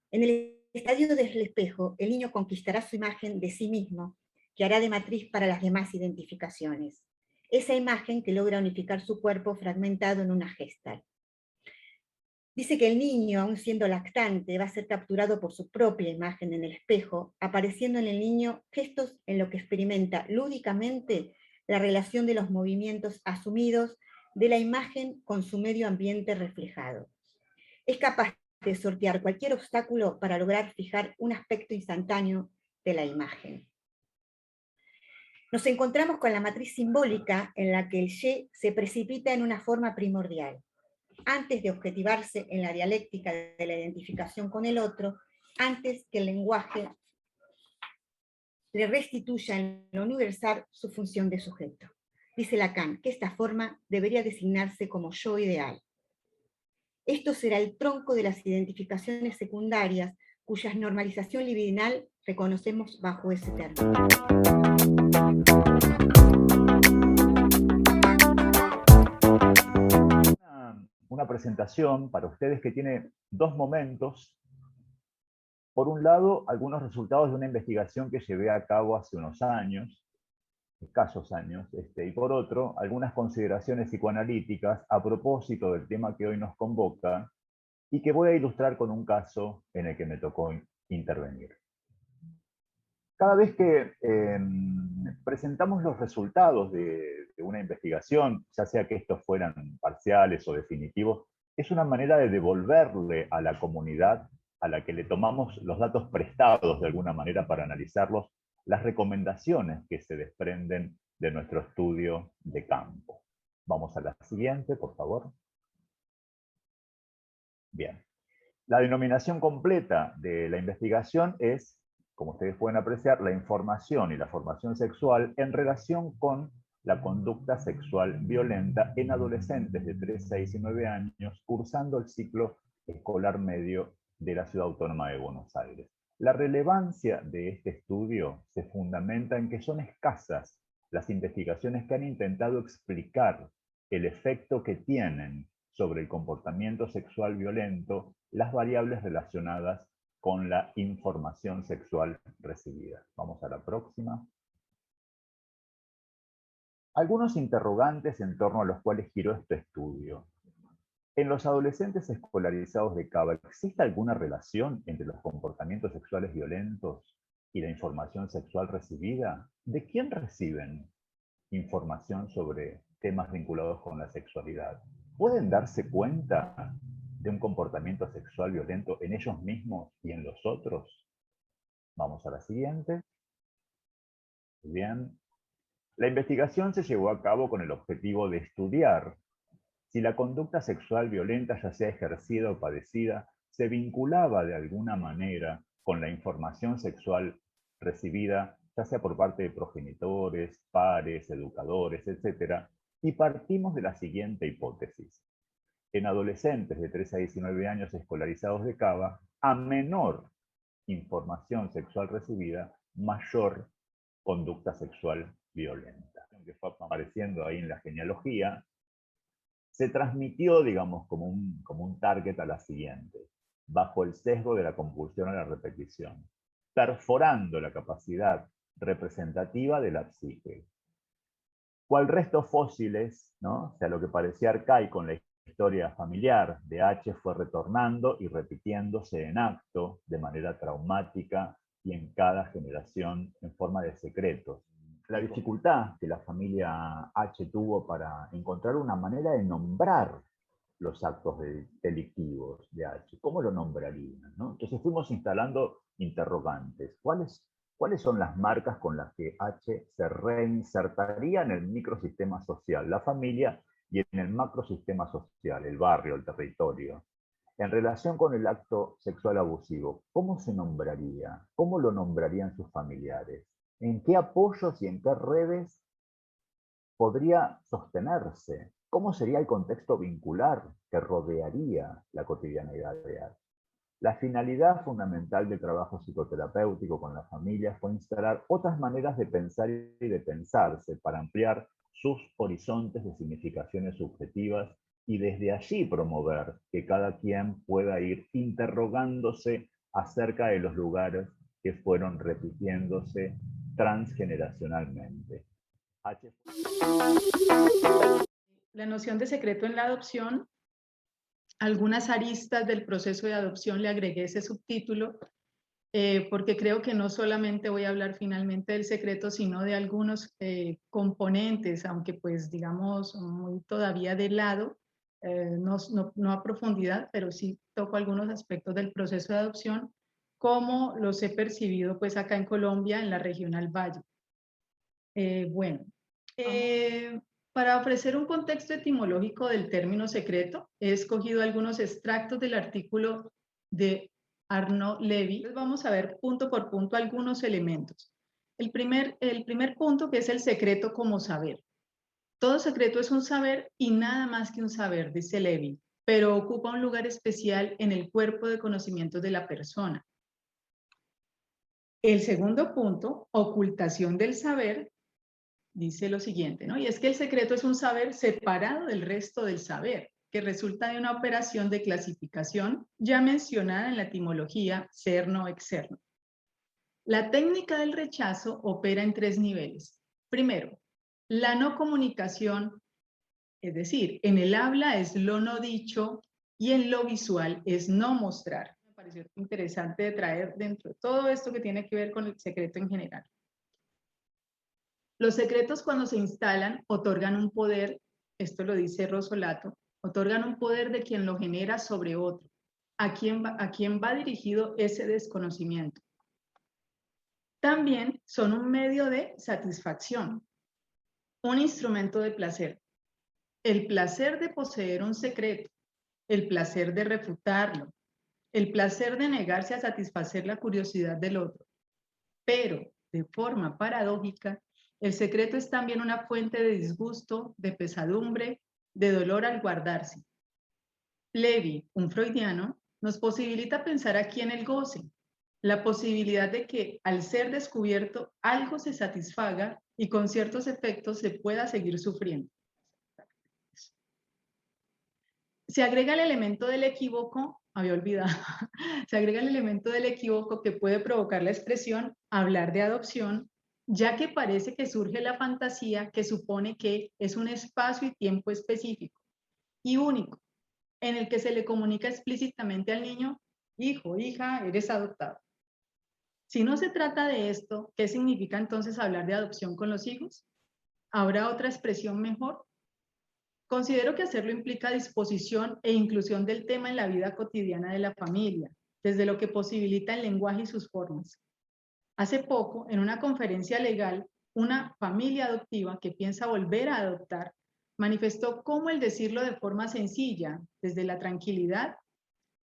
En el estadio del espejo, el niño conquistará su imagen de sí mismo, que hará de matriz para las demás identificaciones. Esa imagen que logra unificar su cuerpo fragmentado en una gestalt. Dice que el niño, aun siendo lactante, va a ser capturado por su propia imagen en el espejo, apareciendo en el niño gestos en lo que experimenta lúdicamente la relación de los movimientos asumidos de la imagen con su medio ambiente reflejado. Es capaz de sortear cualquier obstáculo para lograr fijar un aspecto instantáneo de la imagen. Nos encontramos con la matriz simbólica en la que el ye se precipita en una forma primordial. Antes de objetivarse en la dialéctica de la identificación con el otro, antes que el lenguaje le restituya en lo universal su función de sujeto. Dice Lacan que esta forma debería designarse como yo ideal. Esto será el tronco de las identificaciones secundarias, cuya normalización libidinal reconocemos bajo ese término.
Una presentación para ustedes que tiene dos momentos. Por un lado, algunos resultados de una investigación que llevé a cabo hace unos años, escasos años, y por otro, algunas consideraciones psicoanalíticas a propósito del tema que hoy nos convoca y que voy a ilustrar con un caso en el que me tocó intervenir. Cada vez que presentamos los resultados de una investigación, ya sea que estos fueran parciales o definitivos, es una manera de devolverle a la comunidad a la que le tomamos los datos prestados de alguna manera para analizarlos, las recomendaciones que se desprenden de nuestro estudio de campo. Vamos a la siguiente, por favor. Bien. La denominación completa de la investigación es, como ustedes pueden apreciar, la información y la formación sexual en relación con la conducta sexual violenta en adolescentes de 3, 6 y 9 años cursando el ciclo escolar medio de la Ciudad Autónoma de Buenos Aires. La relevancia de este estudio se fundamenta en que son escasas las investigaciones que han intentado explicar el efecto que tienen sobre el comportamiento sexual violento las variables relacionadas con la información sexual recibida. Vamos a la próxima. Algunos interrogantes en torno a los cuales giró este estudio. En los adolescentes escolarizados de Cava, ¿existe alguna relación entre los comportamientos sexuales violentos y la información sexual recibida? ¿De quién reciben información sobre temas vinculados con la sexualidad? ¿Pueden darse cuenta de un comportamiento sexual violento en ellos mismos y en los otros? Vamos a la siguiente. Bien. La investigación se llevó a cabo con el objetivo de estudiar si la conducta sexual violenta, ya sea ejercida o padecida, se vinculaba de alguna manera con la información sexual recibida, ya sea por parte de progenitores, pares, educadores, etc. Y partimos de la siguiente hipótesis. En adolescentes de 13 a 19 años escolarizados de Cava, a menor información sexual recibida, mayor conducta sexual violenta. Que fue apareciendo ahí en la genealogía, se transmitió, digamos, como un target a la siguiente, bajo el sesgo de la compulsión a la repetición, perforando la capacidad representativa de la psique. Cual restos fósiles, ¿no? O sea, lo que parecía arcaico en la historia familiar de H fue retornando y repitiéndose en acto de manera traumática y en cada generación en forma de secretos. La dificultad que la familia H tuvo para encontrar una manera de nombrar los actos delictivos de H. ¿Cómo lo nombrarían, ¿no? Entonces fuimos instalando interrogantes. ¿Cuáles son las marcas con las que H se reinsertaría en el microsistema social, la familia, y en el macrosistema social, el barrio, el territorio? En relación con el acto sexual abusivo, ¿cómo se nombraría? ¿Cómo lo nombrarían sus familiares? ¿En qué apoyos y en qué redes podría sostenerse? ¿Cómo sería el contexto vincular que rodearía la cotidianeidad de H? La finalidad fundamental del trabajo psicoterapéutico con la familia fue instalar otras maneras de pensar y de pensarse para ampliar sus horizontes de significaciones subjetivas y desde allí promover que cada quien pueda ir interrogándose acerca de los lugares que fueron repitiéndose transgeneracionalmente.
La noción de secreto en la adopción, algunas aristas del proceso de adopción le agregué ese subtítulo, porque creo que no solamente voy a hablar finalmente del secreto, sino de algunos componentes, aunque pues digamos muy todavía de lado, no a profundidad, pero sí toco algunos aspectos del proceso de adopción, como los he percibido pues acá en Colombia, en la Regional Valle. Para ofrecer un contexto etimológico del término secreto, he escogido algunos extractos del artículo de Arnaud Levy. Vamos a ver punto por punto algunos elementos. El primer punto, que es el secreto como saber. Todo secreto es un saber y nada más que un saber, dice Levy, pero ocupa un lugar especial en el cuerpo de conocimientos de la persona. El segundo punto, ocultación del saber, dice lo siguiente, ¿no? Y es que el secreto es un saber separado del resto del saber, que resulta de una operación de clasificación ya mencionada en la etimología cerno-exerno. La técnica del rechazo opera en 3 niveles. Primero, la no comunicación, es decir, en el habla es lo no dicho y en lo visual es no mostrar. Me pareció interesante de traer dentro de todo esto que tiene que ver con el secreto en general. Los secretos, cuando se instalan, otorgan un poder, esto lo dice Rossolato, otorgan un poder de quien lo genera sobre otro. a quién va dirigido ese desconocimiento. También son un medio de satisfacción, un instrumento de placer. El placer de poseer un secreto, el placer de refutarlo, el placer de negarse a satisfacer la curiosidad del otro. Pero, de forma paradójica, el secreto es también una fuente de disgusto, de pesadumbre, de dolor al guardarse. Levi, un freudiano, nos posibilita pensar aquí en el goce, la posibilidad de que al ser descubierto algo se satisfaga y con ciertos efectos se pueda seguir sufriendo. Se agrega el elemento del equívoco, había olvidado, se agrega el elemento del equívoco que puede provocar la expresión hablar de adopción, ya que parece que surge la fantasía que supone que es un espacio y tiempo específico y único, en el que se le comunica explícitamente al niño, hijo, hija, eres adoptado. Si no se trata de esto, ¿qué significa entonces hablar de adopción con los hijos? ¿Habrá otra expresión mejor? Considero que hacerlo implica disposición e inclusión del tema en la vida cotidiana de la familia, desde lo que posibilita el lenguaje y sus formas. Hace poco, en una conferencia legal, una familia adoptiva que piensa volver a adoptar manifestó cómo el decirlo de forma sencilla, desde la tranquilidad,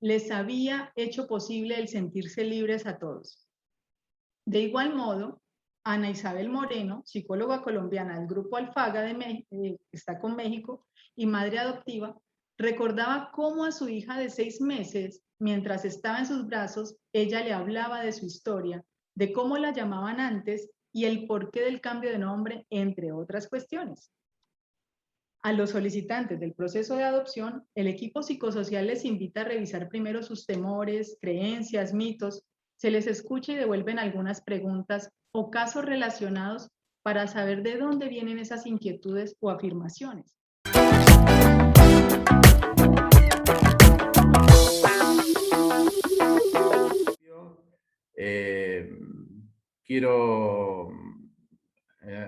les había hecho posible el sentirse libres a todos. De igual modo, Ana Isabel Moreno, psicóloga colombiana del Grupo Alfaga que está con México y madre adoptiva, recordaba cómo a su hija de 6 meses, mientras estaba en sus brazos, ella le hablaba de su historia, de cómo la llamaban antes y el porqué del cambio de nombre, entre otras cuestiones. A los solicitantes del proceso de adopción, el equipo psicosocial les invita a revisar primero sus temores, creencias, mitos, se les escucha y devuelven algunas preguntas o casos relacionados para saber de dónde vienen esas inquietudes o afirmaciones.
Quiero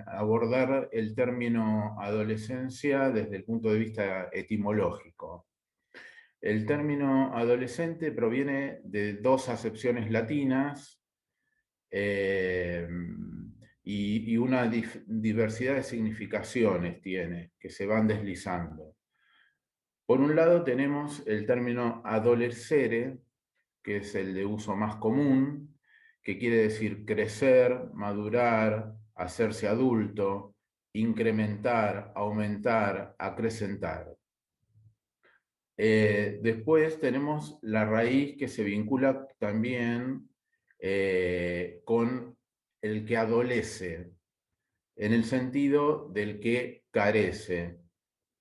abordar el término adolescencia desde el punto de vista etimológico. El término adolescente proviene de 2 acepciones latinas y una diversidad de significaciones tiene, que se van deslizando. Por un lado tenemos el término adolescere, que es el de uso más común, que quiere decir crecer, madurar, hacerse adulto, incrementar, aumentar, acrecentar. Después tenemos la raíz que se vincula también con el que adolece, en el sentido del que carece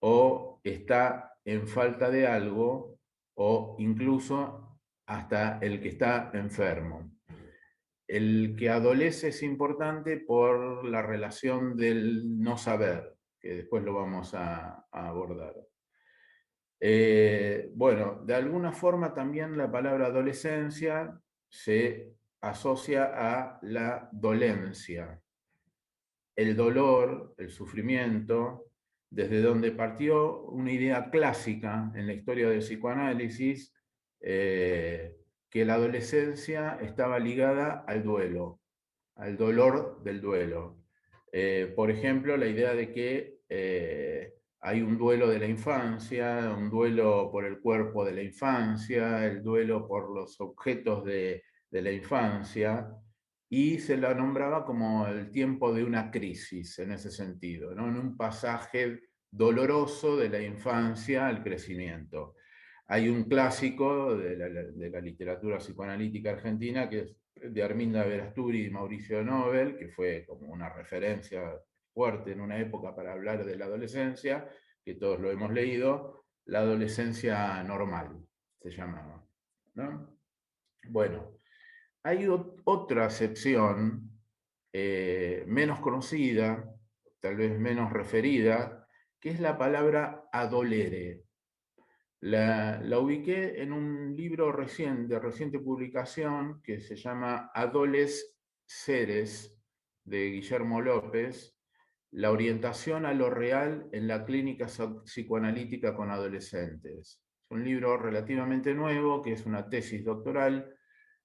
o está en falta de algo o incluso hasta el que está enfermo. El que adolece es importante por la relación del no saber, que después lo vamos a abordar. Bueno, de alguna forma también la palabra adolescencia se asocia a la dolencia, el dolor, el sufrimiento, desde donde partió una idea clásica en la historia del psicoanálisis, que la adolescencia estaba ligada al duelo, al dolor del duelo. Por ejemplo, la idea de que hay un duelo de la infancia, un duelo por el cuerpo de la infancia, el duelo por los objetos de la infancia, y se la nombraba como el tiempo de una crisis en ese sentido, ¿no? En un pasaje doloroso de la infancia al crecimiento. Hay un clásico de la literatura psicoanalítica argentina que es de Arminda Verasturi y Mauricio Nobel, que fue como una referencia fuerte en una época para hablar de la adolescencia, que todos lo hemos leído, la adolescencia normal se llamaba, ¿no? Bueno, hay otra acepción menos conocida, tal vez menos referida, que es la palabra adolere. La ubiqué en un libro de reciente publicación que se llama Adolesceres, de Guillermo López, la orientación a lo real en la clínica psicoanalítica con adolescentes. Es un libro relativamente nuevo, que es una tesis doctoral.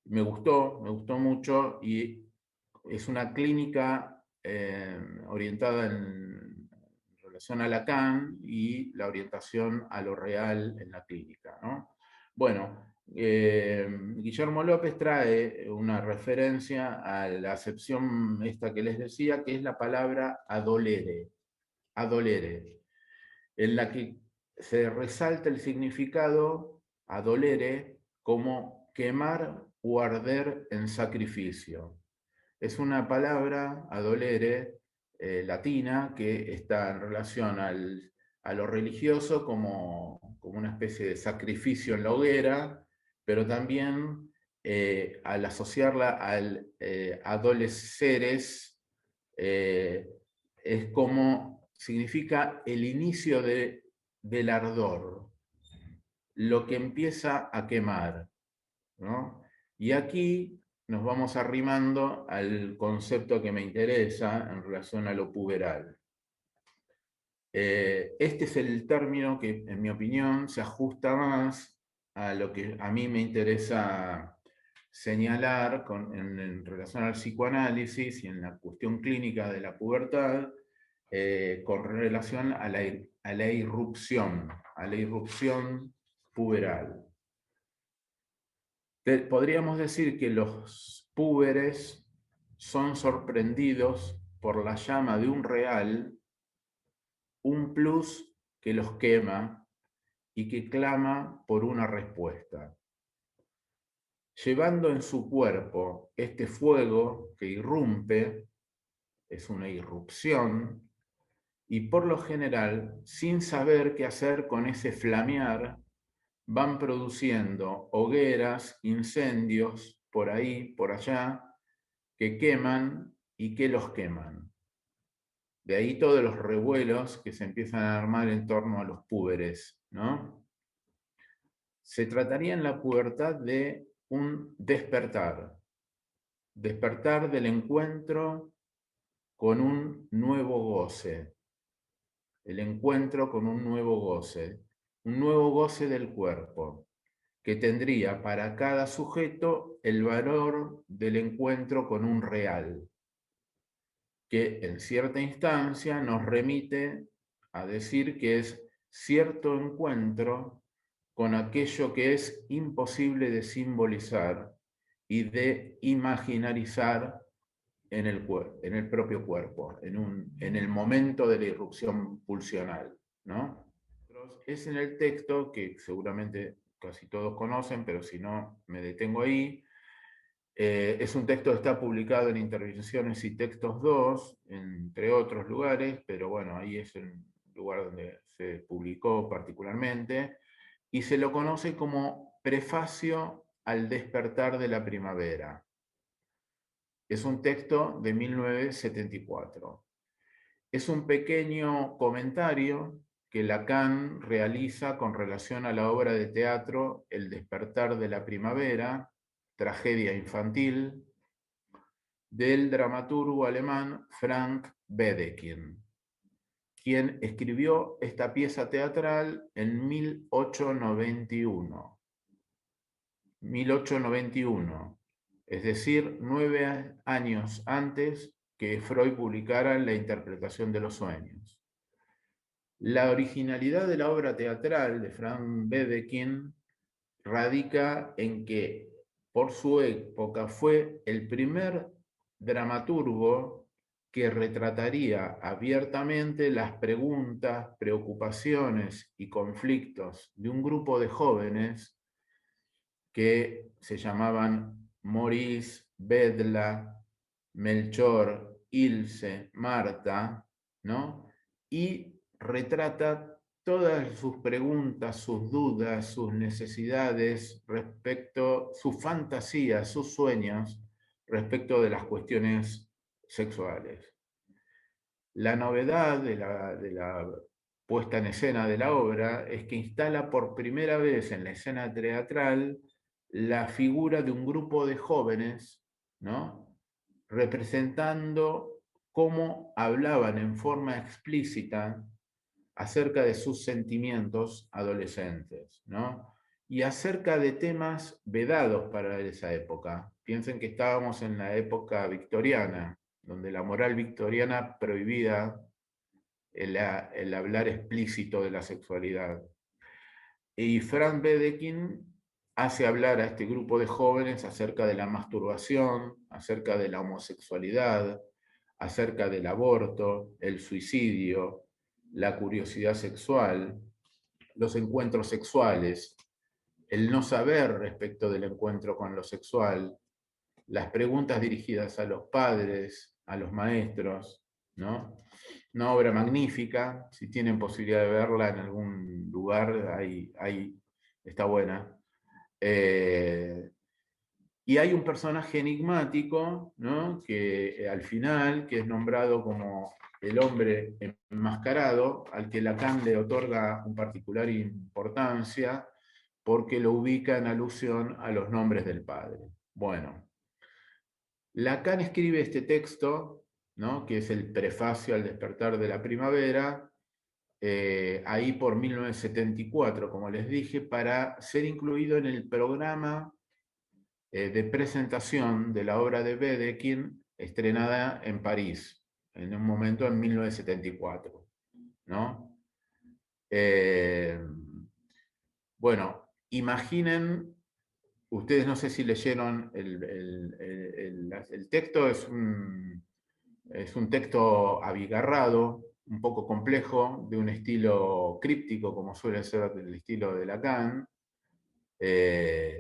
Me gustó mucho, y es una clínica orientada en relación a Lacan y la orientación a lo real en la clínica, ¿no? Bueno, Guillermo López trae una referencia a la acepción esta que les decía, que es la palabra adolere, en la que se resalta el significado adolere como quemar o arder en sacrificio. Es una palabra, adolere, latina, que está en relación a lo religioso como una especie de sacrificio en la hoguera, pero también al asociarla al adolesceres, es como significa el inicio del ardor, lo que empieza a quemar, ¿no? Y aquí nos vamos arrimando al concepto que me interesa en relación a lo puberal. Este es el término que, en mi opinión, se ajusta más a lo que a mí me interesa señalar en relación al psicoanálisis y en la cuestión clínica de la pubertad, con relación a la irrupción puberal. Podríamos decir que los púberes son sorprendidos por la llama de un real, un plus que los quema y que clama por una respuesta. Llevando en su cuerpo este fuego que irrumpe, es una irrupción, y por lo general, sin saber qué hacer con ese flamear, van produciendo hogueras, incendios, por ahí, por allá, que queman y que los queman. De ahí todos los revuelos que se empiezan a armar en torno a los púberes, ¿no? Se trataría en la pubertad de un despertar del encuentro con un nuevo goce, el encuentro con un nuevo goce del cuerpo, que tendría para cada sujeto el valor del encuentro con un real, que en cierta instancia nos remite a decir que es cierto encuentro con aquello que es imposible de simbolizar y de imaginarizar en el propio cuerpo, en el momento de la irrupción pulsional, ¿no? Es en el texto, que seguramente casi todos conocen, pero si no me detengo ahí. Es un texto que está publicado en Intervenciones y Textos 2, entre otros lugares, pero bueno, ahí es el lugar donde se publicó particularmente, y se lo conoce como Prefacio al despertar de la primavera. Es un texto de 1974. Es un pequeño comentario que Lacan realiza con relación a la obra de teatro El despertar de la primavera, tragedia infantil, del dramaturgo alemán Frank Wedekind, quien escribió esta pieza teatral en 1891. 1891, es decir, 9 años antes que Freud publicara La interpretación de los sueños. La originalidad de la obra teatral de Frank Wedekind radica en que, por su época, fue el primer dramaturgo que retrataría abiertamente las preguntas, preocupaciones y conflictos de un grupo de jóvenes que se llamaban Maurice, Bedla, Melchor, Ilse, Marta, ¿no? Y retrata todas sus preguntas, sus dudas, sus necesidades respecto, sus fantasías, sus sueños respecto de las cuestiones sexuales. La novedad de la puesta en escena de la obra es que instala por primera vez en la escena teatral la figura de un grupo de jóvenes, ¿no?, representando cómo hablaban en forma explícita acerca de sus sentimientos adolescentes, ¿no? Y acerca de temas vedados para esa época. Piensen que estábamos en la época victoriana, donde la moral victoriana prohibía el hablar explícito de la sexualidad. Y Frank Wedekind hace hablar a este grupo de jóvenes acerca de la masturbación, acerca de la homosexualidad, acerca del aborto, el suicidio, la curiosidad sexual, los encuentros sexuales, el no saber respecto del encuentro con lo sexual, las preguntas dirigidas a los padres, a los maestros, ¿no? Una obra magnífica, si tienen posibilidad de verla en algún lugar, ahí está buena. Y hay un personaje enigmático, ¿no? Que al final, que es nombrado como el hombre enmascarado, al que Lacan le otorga una particular importancia, porque lo ubica en alusión a los nombres del padre. Bueno, Lacan escribe este texto, ¿no? Que es el prefacio al despertar de la primavera, ahí por 1974, como les dije, para ser incluido en el programa de presentación de la obra de Wedekind, estrenada en París, en un momento en 1974, ¿no? Bueno, imaginen, ustedes no sé si leyeron el texto, es un texto abigarrado, un poco complejo, de un estilo críptico, como suele ser el estilo de Lacan.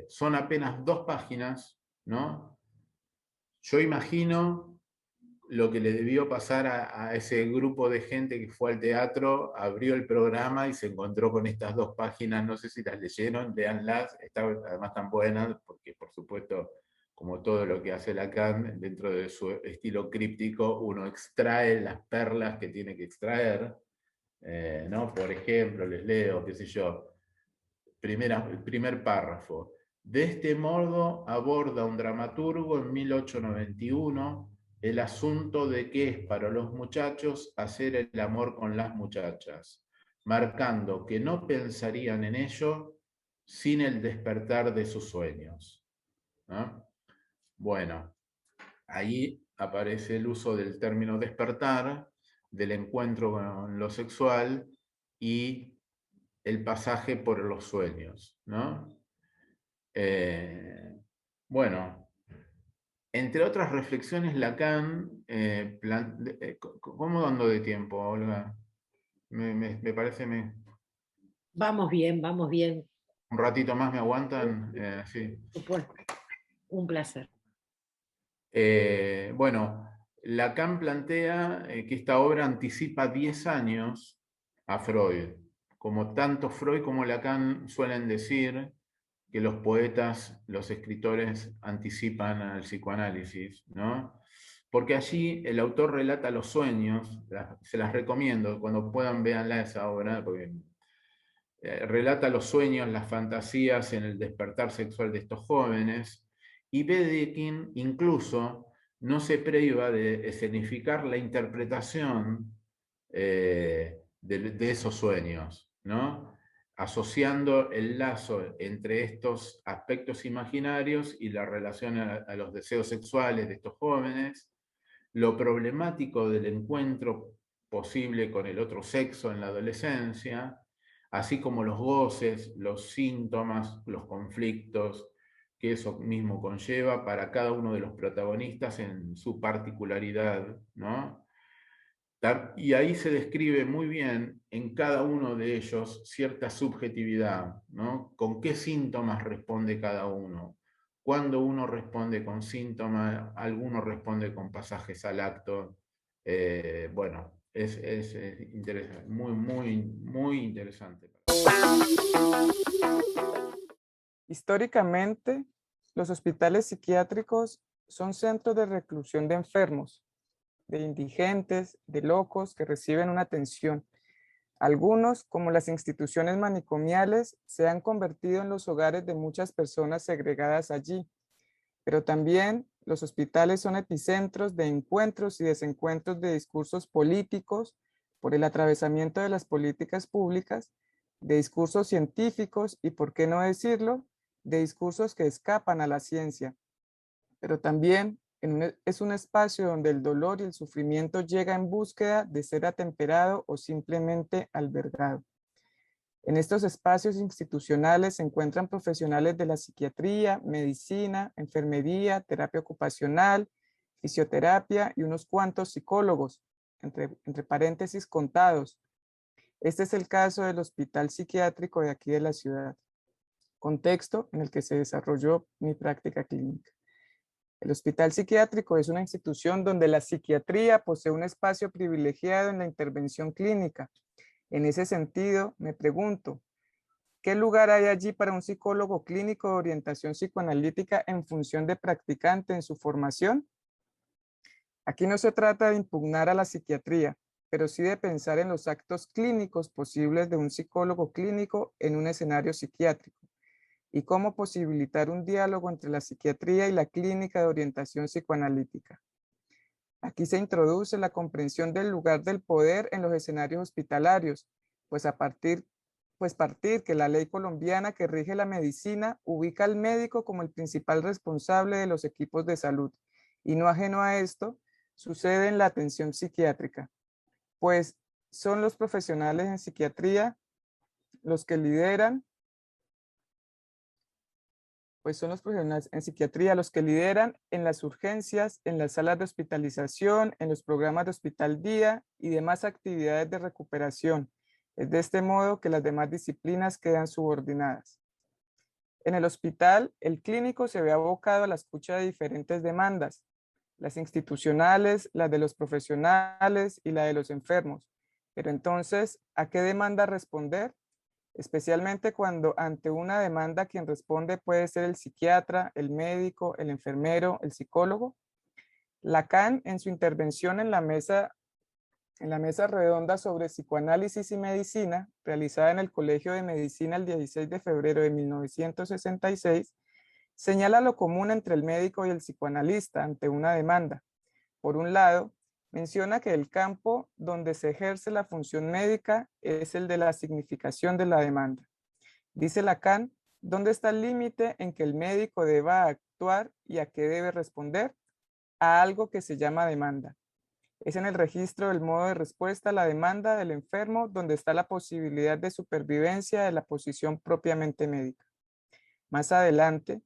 Son apenas 2 páginas, ¿no? Yo imagino lo que le debió pasar a ese grupo de gente que fue al teatro, abrió el programa y se encontró con estas 2 páginas, no sé si las leyeron, léanlas, además tan buenas, porque por supuesto, como todo lo que hace Lacan, dentro de su estilo críptico, uno extrae las perlas que tiene que extraer, ¿no? Por ejemplo, les leo, qué sé yo, el primer párrafo. De este modo aborda un dramaturgo en 1891 el asunto de qué es para los muchachos hacer el amor con las muchachas, marcando que no pensarían en ello sin el despertar de sus sueños, ¿no? Bueno, ahí aparece el uso del término despertar, del encuentro con lo sexual y el pasaje por los sueños, ¿no? Bueno, entre otras reflexiones, Lacan, ¿cómo ando de tiempo, Olga? Me parece...
Vamos bien, vamos bien.
¿Un ratito más me aguantan? Sí.
Por supuesto. Un placer.
Bueno, Lacan plantea que esta obra anticipa 10 años a Freud. Como tanto Freud como Lacan suelen decir que los poetas, los escritores anticipan al psicoanálisis, ¿no? Porque allí el autor relata los sueños, se las recomiendo, cuando puedan véanla esa obra, porque relata los sueños, las fantasías en el despertar sexual de estos jóvenes, y Wedekind incluso no se priva de escenificar la interpretación de esos sueños, ¿no? Asociando el lazo entre estos aspectos imaginarios y la relación a los deseos sexuales de estos jóvenes, lo problemático del encuentro posible con el otro sexo en la adolescencia, así como los goces, los síntomas, los conflictos que eso mismo conlleva para cada uno de los protagonistas en su particularidad, ¿no? Y ahí se describe muy bien en cada uno de ellos cierta subjetividad, ¿no? Con qué síntomas responde cada uno. Cuando uno responde con síntomas, alguno responde con pasajes al acto. Bueno, es interesante, muy interesante.
Históricamente, los hospitales psiquiátricos son centros de reclusión de enfermos, de indigentes, de locos que reciben una atención. Algunos, como las instituciones manicomiales, se han convertido en los hogares de muchas personas segregadas allí, pero también los hospitales son epicentros de encuentros y desencuentros de discursos políticos, por el atravesamiento de las políticas públicas, de discursos científicos y, por qué no decirlo, de discursos que escapan a la ciencia, pero también es un espacio donde el dolor y el sufrimiento llega en búsqueda de ser atemperado o simplemente albergado. En estos espacios institucionales se encuentran profesionales de la psiquiatría, medicina, enfermería, terapia ocupacional, fisioterapia y unos cuantos psicólogos, entre paréntesis contados. Este es el caso del Hospital Psiquiátrico de aquí de la ciudad, contexto en el que se desarrolló mi práctica clínica. El Hospital Psiquiátrico es una institución donde la psiquiatría posee un espacio privilegiado en la intervención clínica. En ese sentido, me pregunto, ¿qué lugar hay allí para un psicólogo clínico de orientación psicoanalítica en función de practicante en su formación? Aquí no se trata de impugnar a la psiquiatría, pero sí de pensar en los actos clínicos posibles de un psicólogo clínico en un escenario psiquiátrico y cómo posibilitar un diálogo entre la psiquiatría y la clínica de orientación psicoanalítica. Aquí se introduce la comprensión del lugar del poder en los escenarios hospitalarios, pues partir que la ley colombiana que rige la medicina ubica al médico como el principal responsable de los equipos de salud, y no ajeno a esto, sucede en la atención psiquiátrica, pues son los profesionales en psiquiatría los que lideran en las urgencias, en las salas de hospitalización, en los programas de hospital día y demás actividades de recuperación. Es de este modo que las demás disciplinas quedan subordinadas. En el hospital, el clínico se ve abocado a la escucha de diferentes demandas, las institucionales, las de los profesionales y la de los enfermos. Pero entonces, ¿a qué demanda responder? Especialmente cuando ante una demanda quien responde puede ser el psiquiatra, el médico, el enfermero, el psicólogo. Lacan, en su intervención en la mesa redonda sobre psicoanálisis y medicina, realizada en el Colegio de Medicina el 16 de febrero de 1966, señala lo común entre el médico y el psicoanalista ante una demanda. Por un lado, menciona que el campo donde se ejerce la función médica es el de la significación de la demanda. Dice Lacan, ¿dónde está el límite en que el médico deba actuar y a qué debe responder? A algo que se llama demanda. Es en el registro del modo de respuesta a la demanda del enfermo donde está la posibilidad de supervivencia de la posición propiamente médica. Más adelante,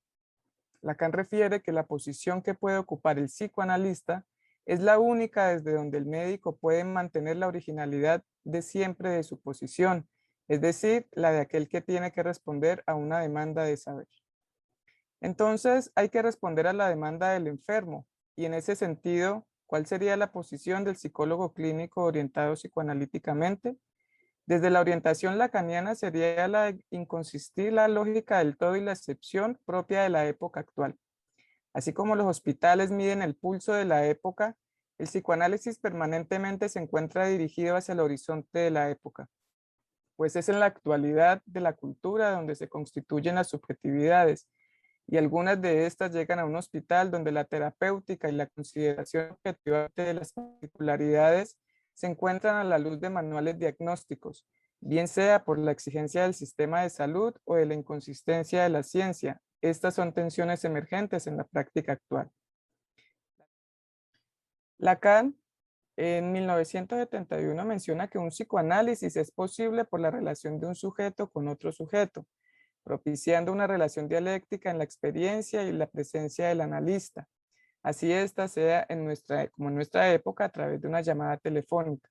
Lacan refiere que la posición que puede ocupar el psicoanalista es la única desde donde el médico puede mantener la originalidad de siempre de su posición, es decir, la de aquel que tiene que responder a una demanda de saber. Entonces, hay que responder a la demanda del enfermo, y en ese sentido, ¿cuál sería la posición del psicólogo clínico orientado psicoanalíticamente? Desde la orientación lacaniana sería la de inconsistir la lógica del todo y la excepción propia de la época actual. Así como los hospitales miden el pulso de la época, el psicoanálisis permanentemente se encuentra dirigido hacia el horizonte de la época, pues es en la actualidad de la cultura donde se constituyen las subjetividades, y algunas de estas llegan a un hospital donde la terapéutica y la consideración objetiva de las particularidades se encuentran a la luz de manuales diagnósticos, bien sea por la exigencia del sistema de salud o de la inconsistencia de la ciencia. Estas son tensiones emergentes en la práctica actual. Lacan, en 1971, menciona que un psicoanálisis es posible por la relación de un sujeto con otro sujeto, propiciando una relación dialéctica en la experiencia y la presencia del analista. Así esta sea como en nuestra época a través de una llamada telefónica.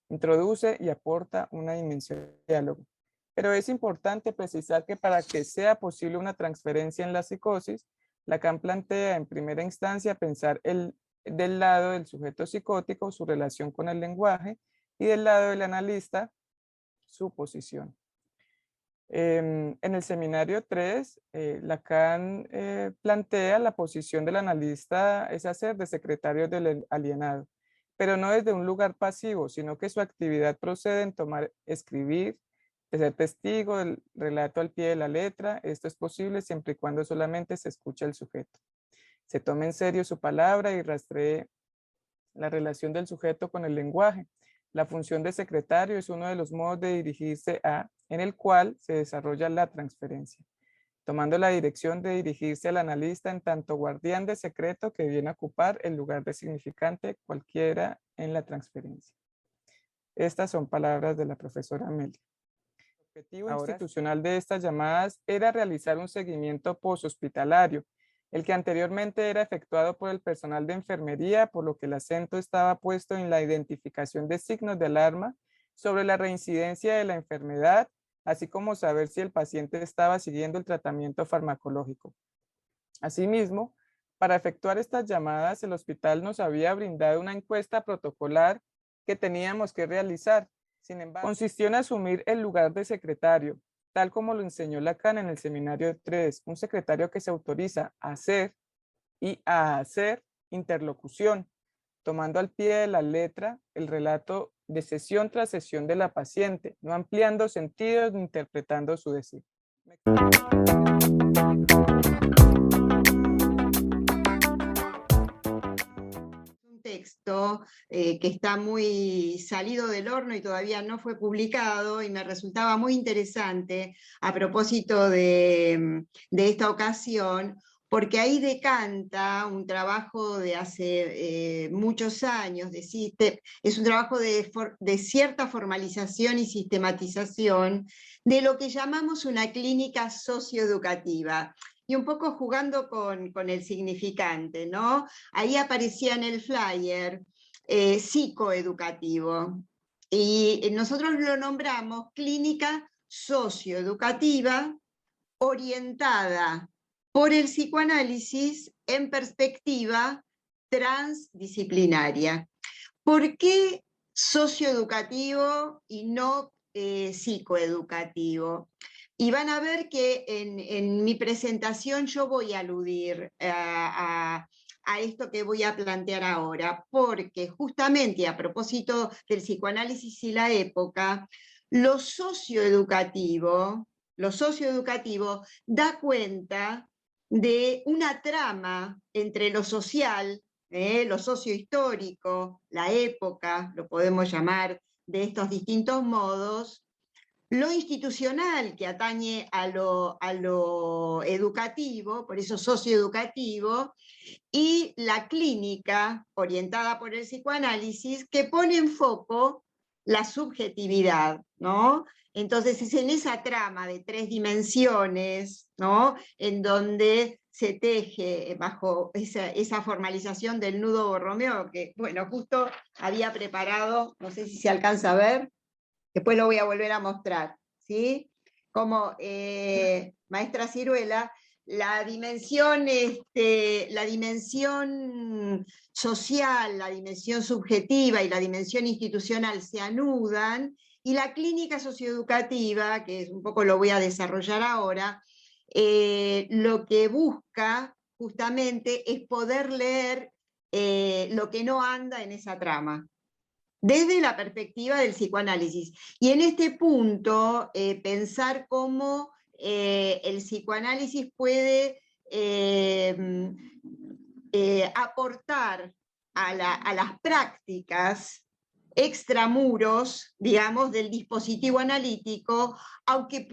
Introduce y aporta una dimensión de diálogo. Pero es importante precisar que para que sea posible una transferencia en la psicosis, Lacan plantea en primera instancia pensar del lado del sujeto psicótico su relación con el lenguaje y del lado del analista su posición. En el seminario 3, Lacan plantea la posición del analista es hacer de secretario del alienado, pero no desde un lugar pasivo, sino que su actividad procede en escribir, de ser testigo del relato al pie de la letra. Esto es posible siempre y cuando solamente se escucha el sujeto. Se tome en serio su palabra y rastree la relación del sujeto con el lenguaje. La función de secretario es uno de los modos de dirigirse en el cual se desarrolla la transferencia, tomando la dirección de dirigirse al analista en tanto guardián de secreto que viene a ocupar el lugar de significante cualquiera en la transferencia. Estas son palabras de la profesora Amelia. El objetivo institucional de estas llamadas era realizar un seguimiento poshospitalario, el que anteriormente era efectuado por el personal de enfermería, por lo que el acento estaba puesto en la identificación de signos de alarma sobre la reincidencia de la enfermedad, así como saber si el paciente estaba siguiendo el tratamiento farmacológico. Asimismo, para efectuar estas llamadas, el hospital nos había brindado una encuesta protocolar que teníamos que realizar. Sin embargo, consistió en asumir el lugar de secretario, tal como lo enseñó Lacan en el seminario 3, un secretario que se autoriza a hacer y a hacer interlocución, tomando al pie de la letra el relato de sesión tras sesión de la paciente, no ampliando sentidos ni interpretando su decir.
Texto que está muy salido del horno y todavía no fue publicado, y me resultaba muy interesante a propósito de esta ocasión, porque ahí decanta un trabajo de hace muchos años, es un trabajo de cierta formalización y sistematización de lo que llamamos una clínica socioeducativa. Y un poco jugando con el significante, ¿no? Ahí aparecía en el flyer psicoeducativo, y nosotros lo nombramos clínica socioeducativa orientada por el psicoanálisis en perspectiva transdisciplinaria. ¿Por qué socioeducativo y no psicoeducativo? Y van a ver que en mi presentación yo voy a aludir a esto que voy a plantear ahora, porque justamente a propósito del psicoanálisis y la época, lo socioeducativo da cuenta de una trama entre lo social, lo sociohistórico, la época, lo podemos llamar de estos distintos modos, lo institucional, que atañe a lo educativo, por eso socioeducativo, y la clínica, orientada por el psicoanálisis, que pone en foco la subjetividad, ¿no? Entonces es en esa trama de 3 dimensiones, ¿no?, en donde se teje bajo esa formalización del nudo borromeo, que, bueno, justo había preparado, no sé si se alcanza a ver, después lo voy a volver a mostrar, ¿sí? Como maestra Ciruela, la dimensión social, la dimensión subjetiva y la dimensión institucional se anudan, y la clínica socioeducativa, que es un poco lo voy a desarrollar ahora, lo que busca justamente es poder leer lo que no anda en esa trama, desde la perspectiva del psicoanálisis. Y en este punto, pensar cómo el psicoanálisis puede aportar a las prácticas extramuros, digamos, del dispositivo analítico, aunque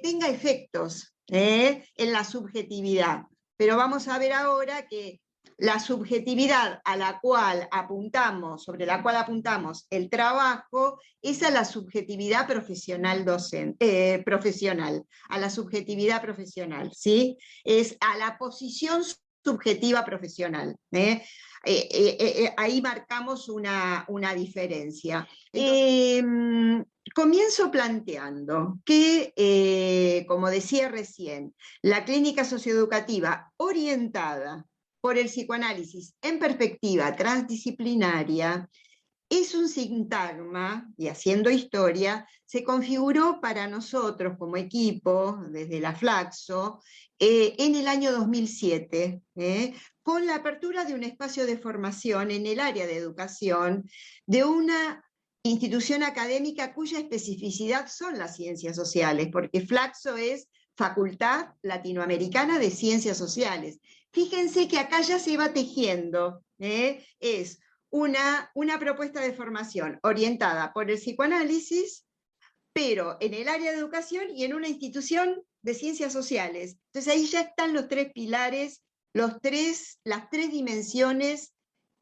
tenga efectos en la subjetividad. Pero vamos a ver ahora que la subjetividad sobre la cual apuntamos el trabajo, es a la subjetividad profesional profesional, a la subjetividad profesional, ¿sí? Es a la posición subjetiva profesional, ahí marcamos una diferencia. Comienzo planteando que, como decía recién, la clínica socioeducativa orientada por el psicoanálisis en perspectiva transdisciplinaria es un sintagma, y haciendo historia, se configuró para nosotros como equipo, desde la Flaxo, en el año 2007, con la apertura de un espacio de formación en el área de educación de una institución académica cuya especificidad son las ciencias sociales, porque Flaxo es Facultad Latinoamericana de Ciencias Sociales. Fíjense que acá ya se va tejiendo, es una propuesta de formación orientada por el psicoanálisis, pero en el área de educación y en una institución de ciencias sociales. Entonces ahí ya están los tres pilares, las tres dimensiones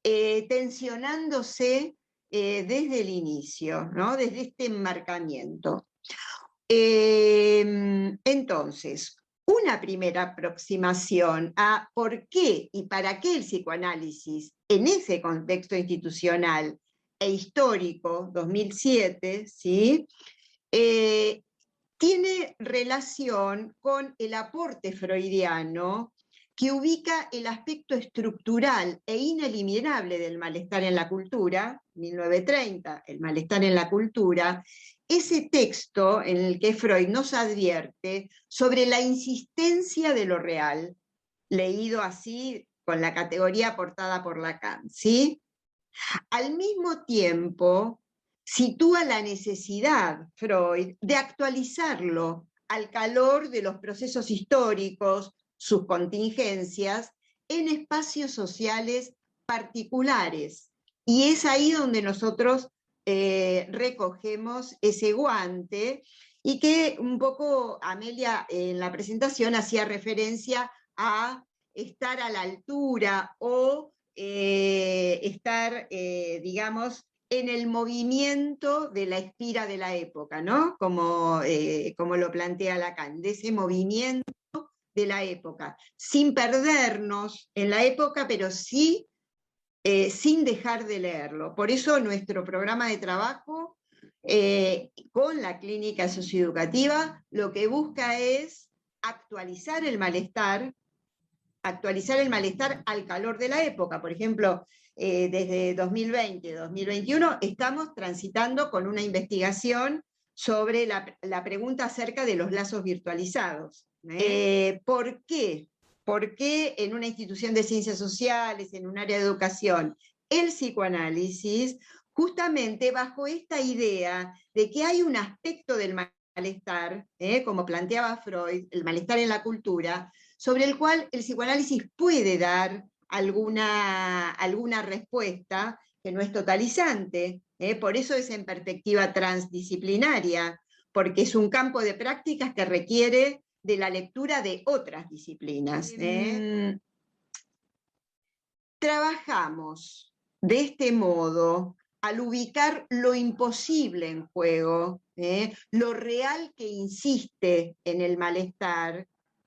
tensionándose desde el inicio, ¿no? Desde este enmarcamiento. Entonces, una primera aproximación a por qué y para qué el psicoanálisis en ese contexto institucional e histórico, 2007, ¿sí? Tiene relación con el aporte freudiano que ubica el aspecto estructural e ineliminable del malestar en la cultura, 1930, el malestar en la cultura, ese texto en el que Freud nos advierte sobre la insistencia de lo real, leído así con la categoría aportada por Lacan, ¿sí? Al mismo tiempo, sitúa la necesidad, Freud, de actualizarlo al calor de los procesos históricos, sus contingencias, en espacios sociales particulares. Y es ahí donde nosotros recogemos ese guante, y que un poco Amelia en la presentación hacía referencia a estar a la altura o estar, digamos, en el movimiento de la espira de la época, ¿no? Como lo plantea Lacan, de ese movimiento de la época, sin perdernos en la época, pero sí sin dejar de leerlo. Por eso nuestro programa de trabajo con la clínica socioeducativa lo que busca es actualizar el malestar al calor de la época. Por ejemplo, desde 2020-2021 estamos transitando con una investigación sobre la pregunta acerca de los lazos virtualizados. ¿Por qué? ¿Por qué en una institución de ciencias sociales, en un área de educación, el psicoanálisis, justamente bajo esta idea de que hay un aspecto del malestar, como planteaba Freud, el malestar en la cultura, sobre el cual el psicoanálisis puede dar alguna respuesta que no es totalizante, por eso es en perspectiva transdisciplinaria, porque es un campo de prácticas que requiere de la lectura de otras disciplinas. Trabajamos de este modo al ubicar lo imposible en juego, lo real que insiste en el malestar,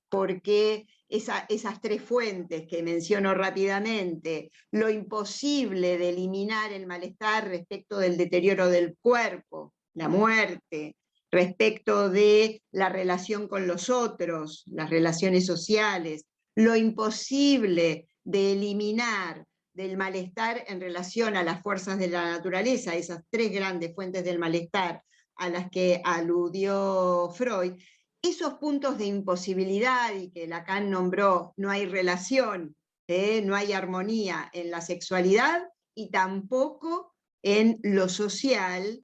porque esas tres fuentes que menciono rápidamente, lo imposible de eliminar el malestar respecto del deterioro del cuerpo, la muerte, respecto de la relación con los otros, las relaciones sociales, lo imposible de eliminar del malestar en relación a las fuerzas de la naturaleza, esas tres grandes fuentes del malestar a las que aludió Freud, esos puntos de imposibilidad y que Lacan nombró, no hay relación, no hay armonía en la sexualidad y tampoco en lo social.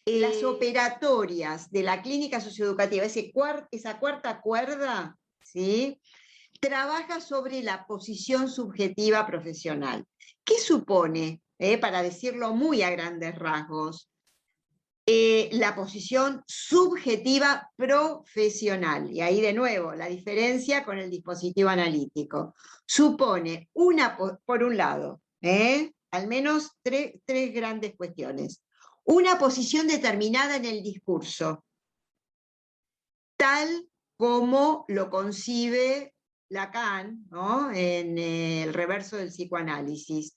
Las operatorias de la clínica socioeducativa, esa cuarta cuerda, ¿sí?, trabaja sobre la posición subjetiva profesional. ¿Qué supone, para decirlo muy a grandes rasgos, la posición subjetiva profesional? Y ahí de nuevo, la diferencia con el dispositivo analítico. Supone, por un lado, al menos tres grandes cuestiones. Una posición determinada en el discurso, tal como lo concibe Lacan, ¿no?, en el reverso del psicoanálisis,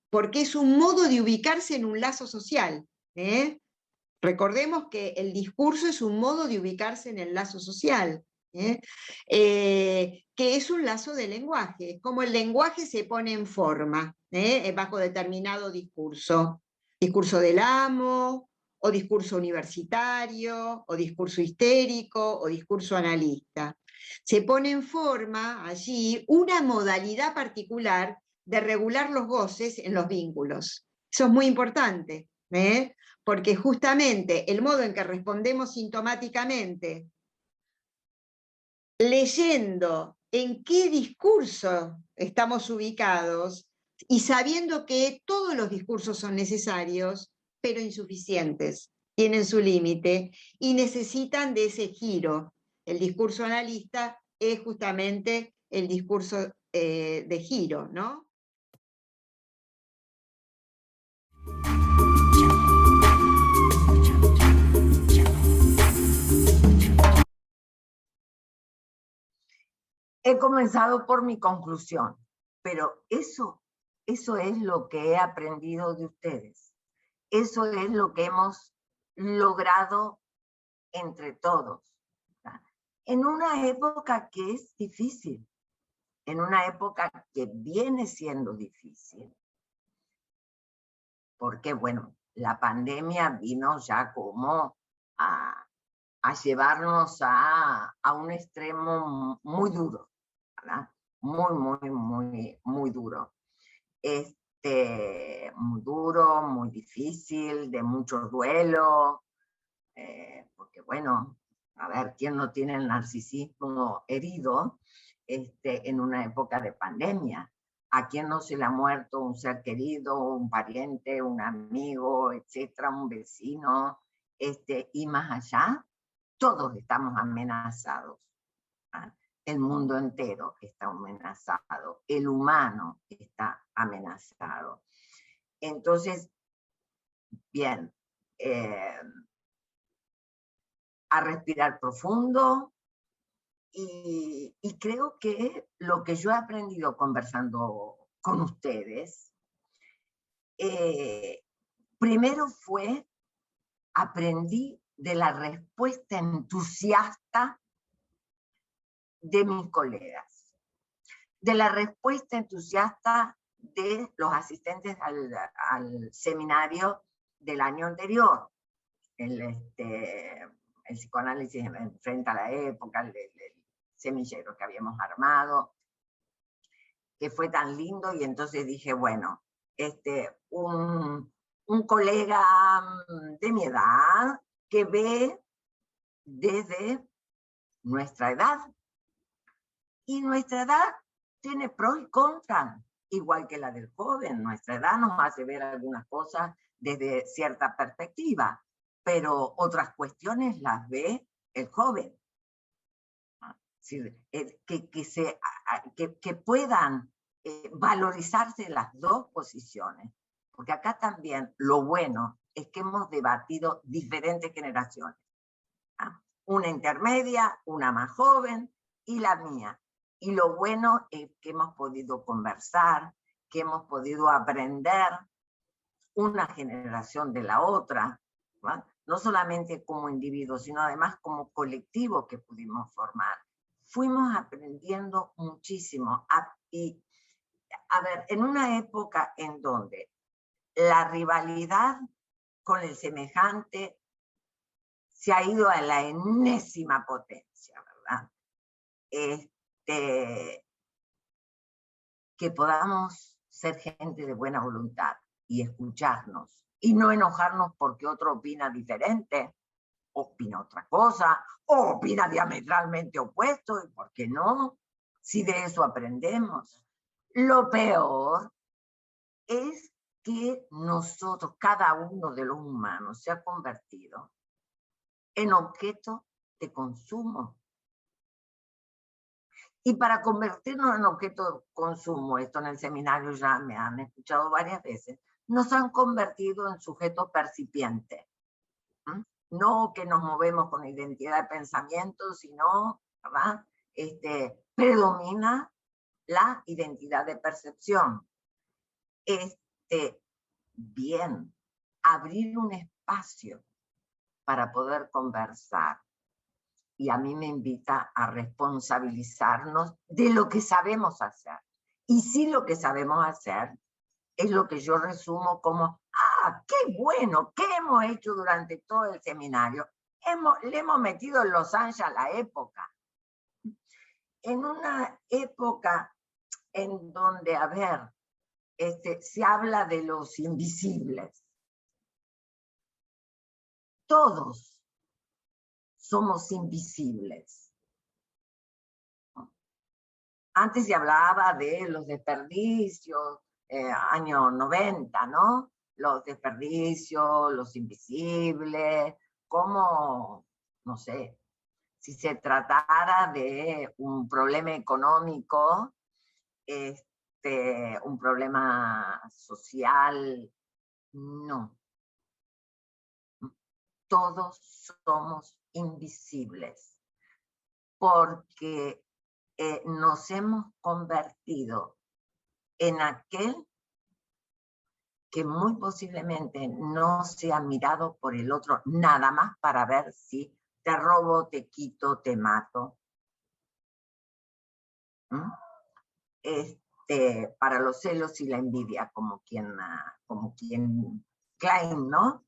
porque es un modo de ubicarse en un lazo social. Recordemos que el discurso es un modo de ubicarse en el lazo social, que es un lazo de lenguaje, es como el lenguaje se pone en forma bajo determinado discurso. Discurso del amo, o discurso universitario, o discurso histérico, o discurso analista. Se pone en forma allí una modalidad particular de regular los goces en los vínculos. Eso es muy importante, porque justamente el modo en que respondemos sintomáticamente, leyendo en qué discurso estamos ubicados, y sabiendo que todos los discursos son necesarios, pero insuficientes, tienen su límite y necesitan de ese giro. El discurso analista es justamente el discurso de giro, ¿no?
He comenzado por mi conclusión, pero eso es lo que he aprendido de ustedes. Eso es lo que hemos logrado entre todos. En una época que es difícil, en una época que viene siendo difícil, porque bueno, la pandemia vino ya como a llevarnos a un extremo muy duro, ¿verdad? Muy duro. Muy duro, muy difícil, de mucho duelo, porque bueno, a ver, ¿quién no tiene el narcisismo herido en una época de pandemia? ¿A quién no se le ha muerto un ser querido, un pariente, un amigo, etcétera, un vecino? Y más allá, todos estamos amenazados. ¿Ah? El mundo entero está amenazado, el humano está amenazado. Entonces, bien, a respirar profundo y creo que lo que yo he aprendido conversando con ustedes, primero aprendí de la respuesta entusiasta de mis colegas, de la respuesta entusiasta de los asistentes al seminario del año anterior, el psicoanálisis frente a la época, el semillero que habíamos armado, que fue tan lindo, y entonces dije, bueno, un colega de mi edad que ve desde nuestra edad, y nuestra edad tiene pros y contras, igual que la del joven. Nuestra edad nos hace ver algunas cosas desde cierta perspectiva, pero otras cuestiones las ve el joven. Que puedan valorizarse las dos posiciones, porque acá también lo bueno es que hemos debatido diferentes generaciones, una intermedia, una más joven y la mía, y lo bueno es que hemos podido conversar, que hemos podido aprender una generación de la otra, ¿va? No solamente como individuos, sino además como colectivo que pudimos formar. Fuimos aprendiendo muchísimo. Y, a ver, en una época en donde la rivalidad con el semejante se ha ido a la enésima potencia, ¿verdad? Que podamos ser gente de buena voluntad y escucharnos, y no enojarnos porque otro opina diferente, opina otra cosa, o opina diametralmente opuesto, y ¿por qué no? Si de eso aprendemos. Lo peor es que nosotros, cada uno de los humanos, se ha convertido en objeto de consumo. Y para convertirnos en objeto de consumo, esto en el seminario ya me han escuchado varias veces, nos han convertido en sujetos percipientes. No que nos movemos con identidad de pensamiento, sino, ¿verdad? Predomina la identidad de percepción. Bien, abrir un espacio para poder conversar. Y a mí me invita a responsabilizarnos de lo que sabemos hacer. Y si lo que sabemos hacer es lo que yo resumo como, qué bueno, ¿qué hemos hecho durante todo el seminario? Le hemos metido en Los Ángeles a la época. En una época en donde, a ver, se habla de los invisibles. Todos somos invisibles. Antes se hablaba de los desperdicios, años 90, ¿no? Los desperdicios, los invisibles, como, no sé, si se tratara de un problema económico, un problema social, no. Todos somos invisibles, porque nos hemos convertido en aquel que muy posiblemente no sea mirado por el otro, nada más para ver si te robo, te quito, te mato. Para los celos y la envidia, como quien Klein, ¿no?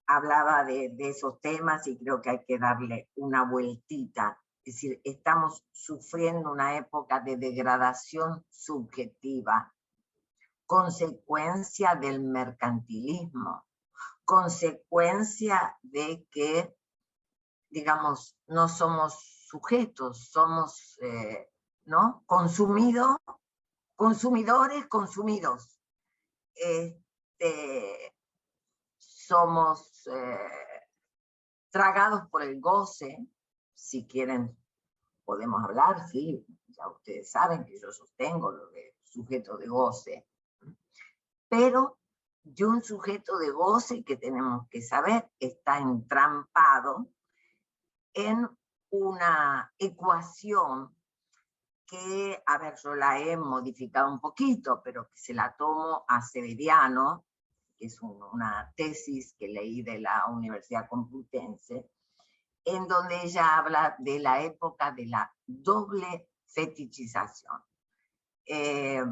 Hablaba de esos temas y creo que hay que darle una vueltita. Es decir, estamos sufriendo una época de degradación subjetiva, consecuencia del mercantilismo, consecuencia de que, digamos, no somos sujetos, somos ¿no? Consumidores, consumidos. Somos tragados por el goce, si quieren podemos hablar, sí, ya ustedes saben que yo sostengo lo de sujeto de goce, pero de un sujeto de goce que tenemos que saber está entrampado en una ecuación que, a ver, yo la he modificado un poquito, pero que se la tomo a Severiano, que es una tesis que leí de la Universidad Complutense, en donde ella habla de la época de la doble fetichización. Es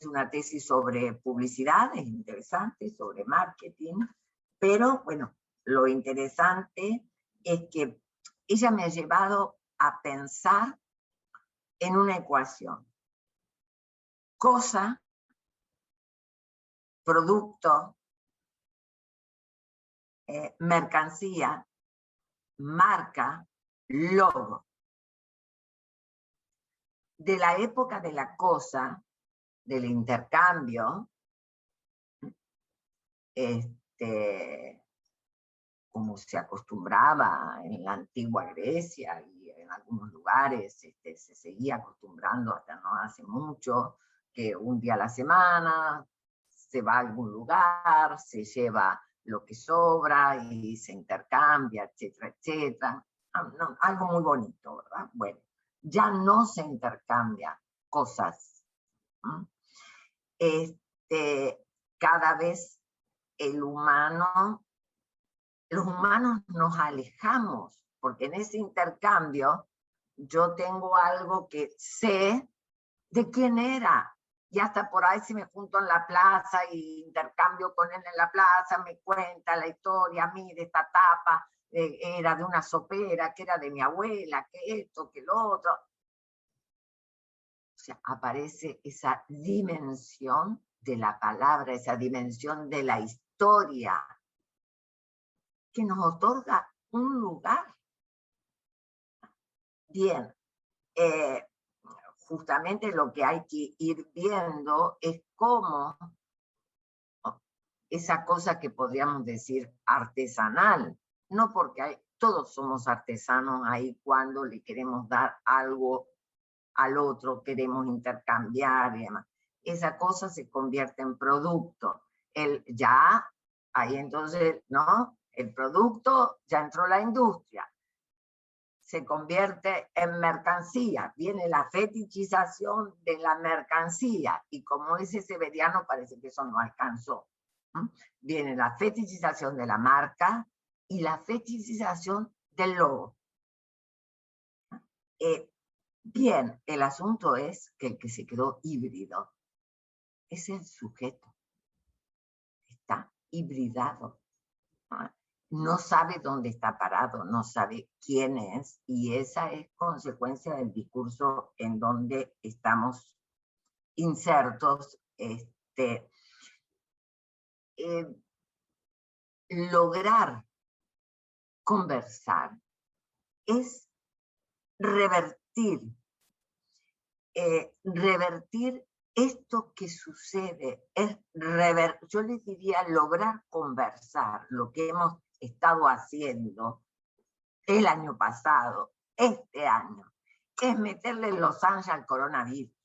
una tesis sobre publicidad, es interesante, sobre marketing, pero bueno, lo interesante es que ella me ha llevado a pensar en una ecuación. Cosa, producto, mercancía, marca, logo. De la época de la cosa, del intercambio, como se acostumbraba en la antigua Grecia y en algunos lugares se seguía acostumbrando hasta no hace mucho, que un día a la semana se va a algún lugar, se lleva lo que sobra y se intercambia, etcétera, etcétera. No, algo muy bonito, ¿verdad? Bueno, ya no se intercambia cosas. Cada vez los humanos nos alejamos, porque en ese intercambio yo tengo algo que sé de quién era, y hasta por ahí si me junto en la plaza y intercambio con él en la plaza, me cuenta la historia, mire, esta tapa era de una sopera, que era de mi abuela, que esto, que lo otro. O sea, aparece esa dimensión de la palabra, esa dimensión de la historia, que nos otorga un lugar. Bien, justamente lo que hay que ir viendo es cómo esa cosa que podríamos decir artesanal, no porque todos somos artesanos ahí cuando le queremos dar algo al otro, queremos intercambiar y demás. Esa cosa se convierte en producto. Ahí entonces, ¿no? El producto, ya entró la industria, se convierte en mercancía, viene la fetichización de la mercancía, y como ese Severiano parece que eso no alcanzó. Viene la fetichización de la marca y la fetichización del logo. Bien, el asunto es que el que se quedó híbrido es el sujeto. Está hibridado. No sabe dónde está parado, no sabe quién es, y esa es consecuencia del discurso en donde estamos insertos. Lograr conversar es revertir esto que sucede es, yo les diría, lograr conversar lo que hemos estado haciendo el año pasado, este año, es meterle Los Ángeles al coronavirus.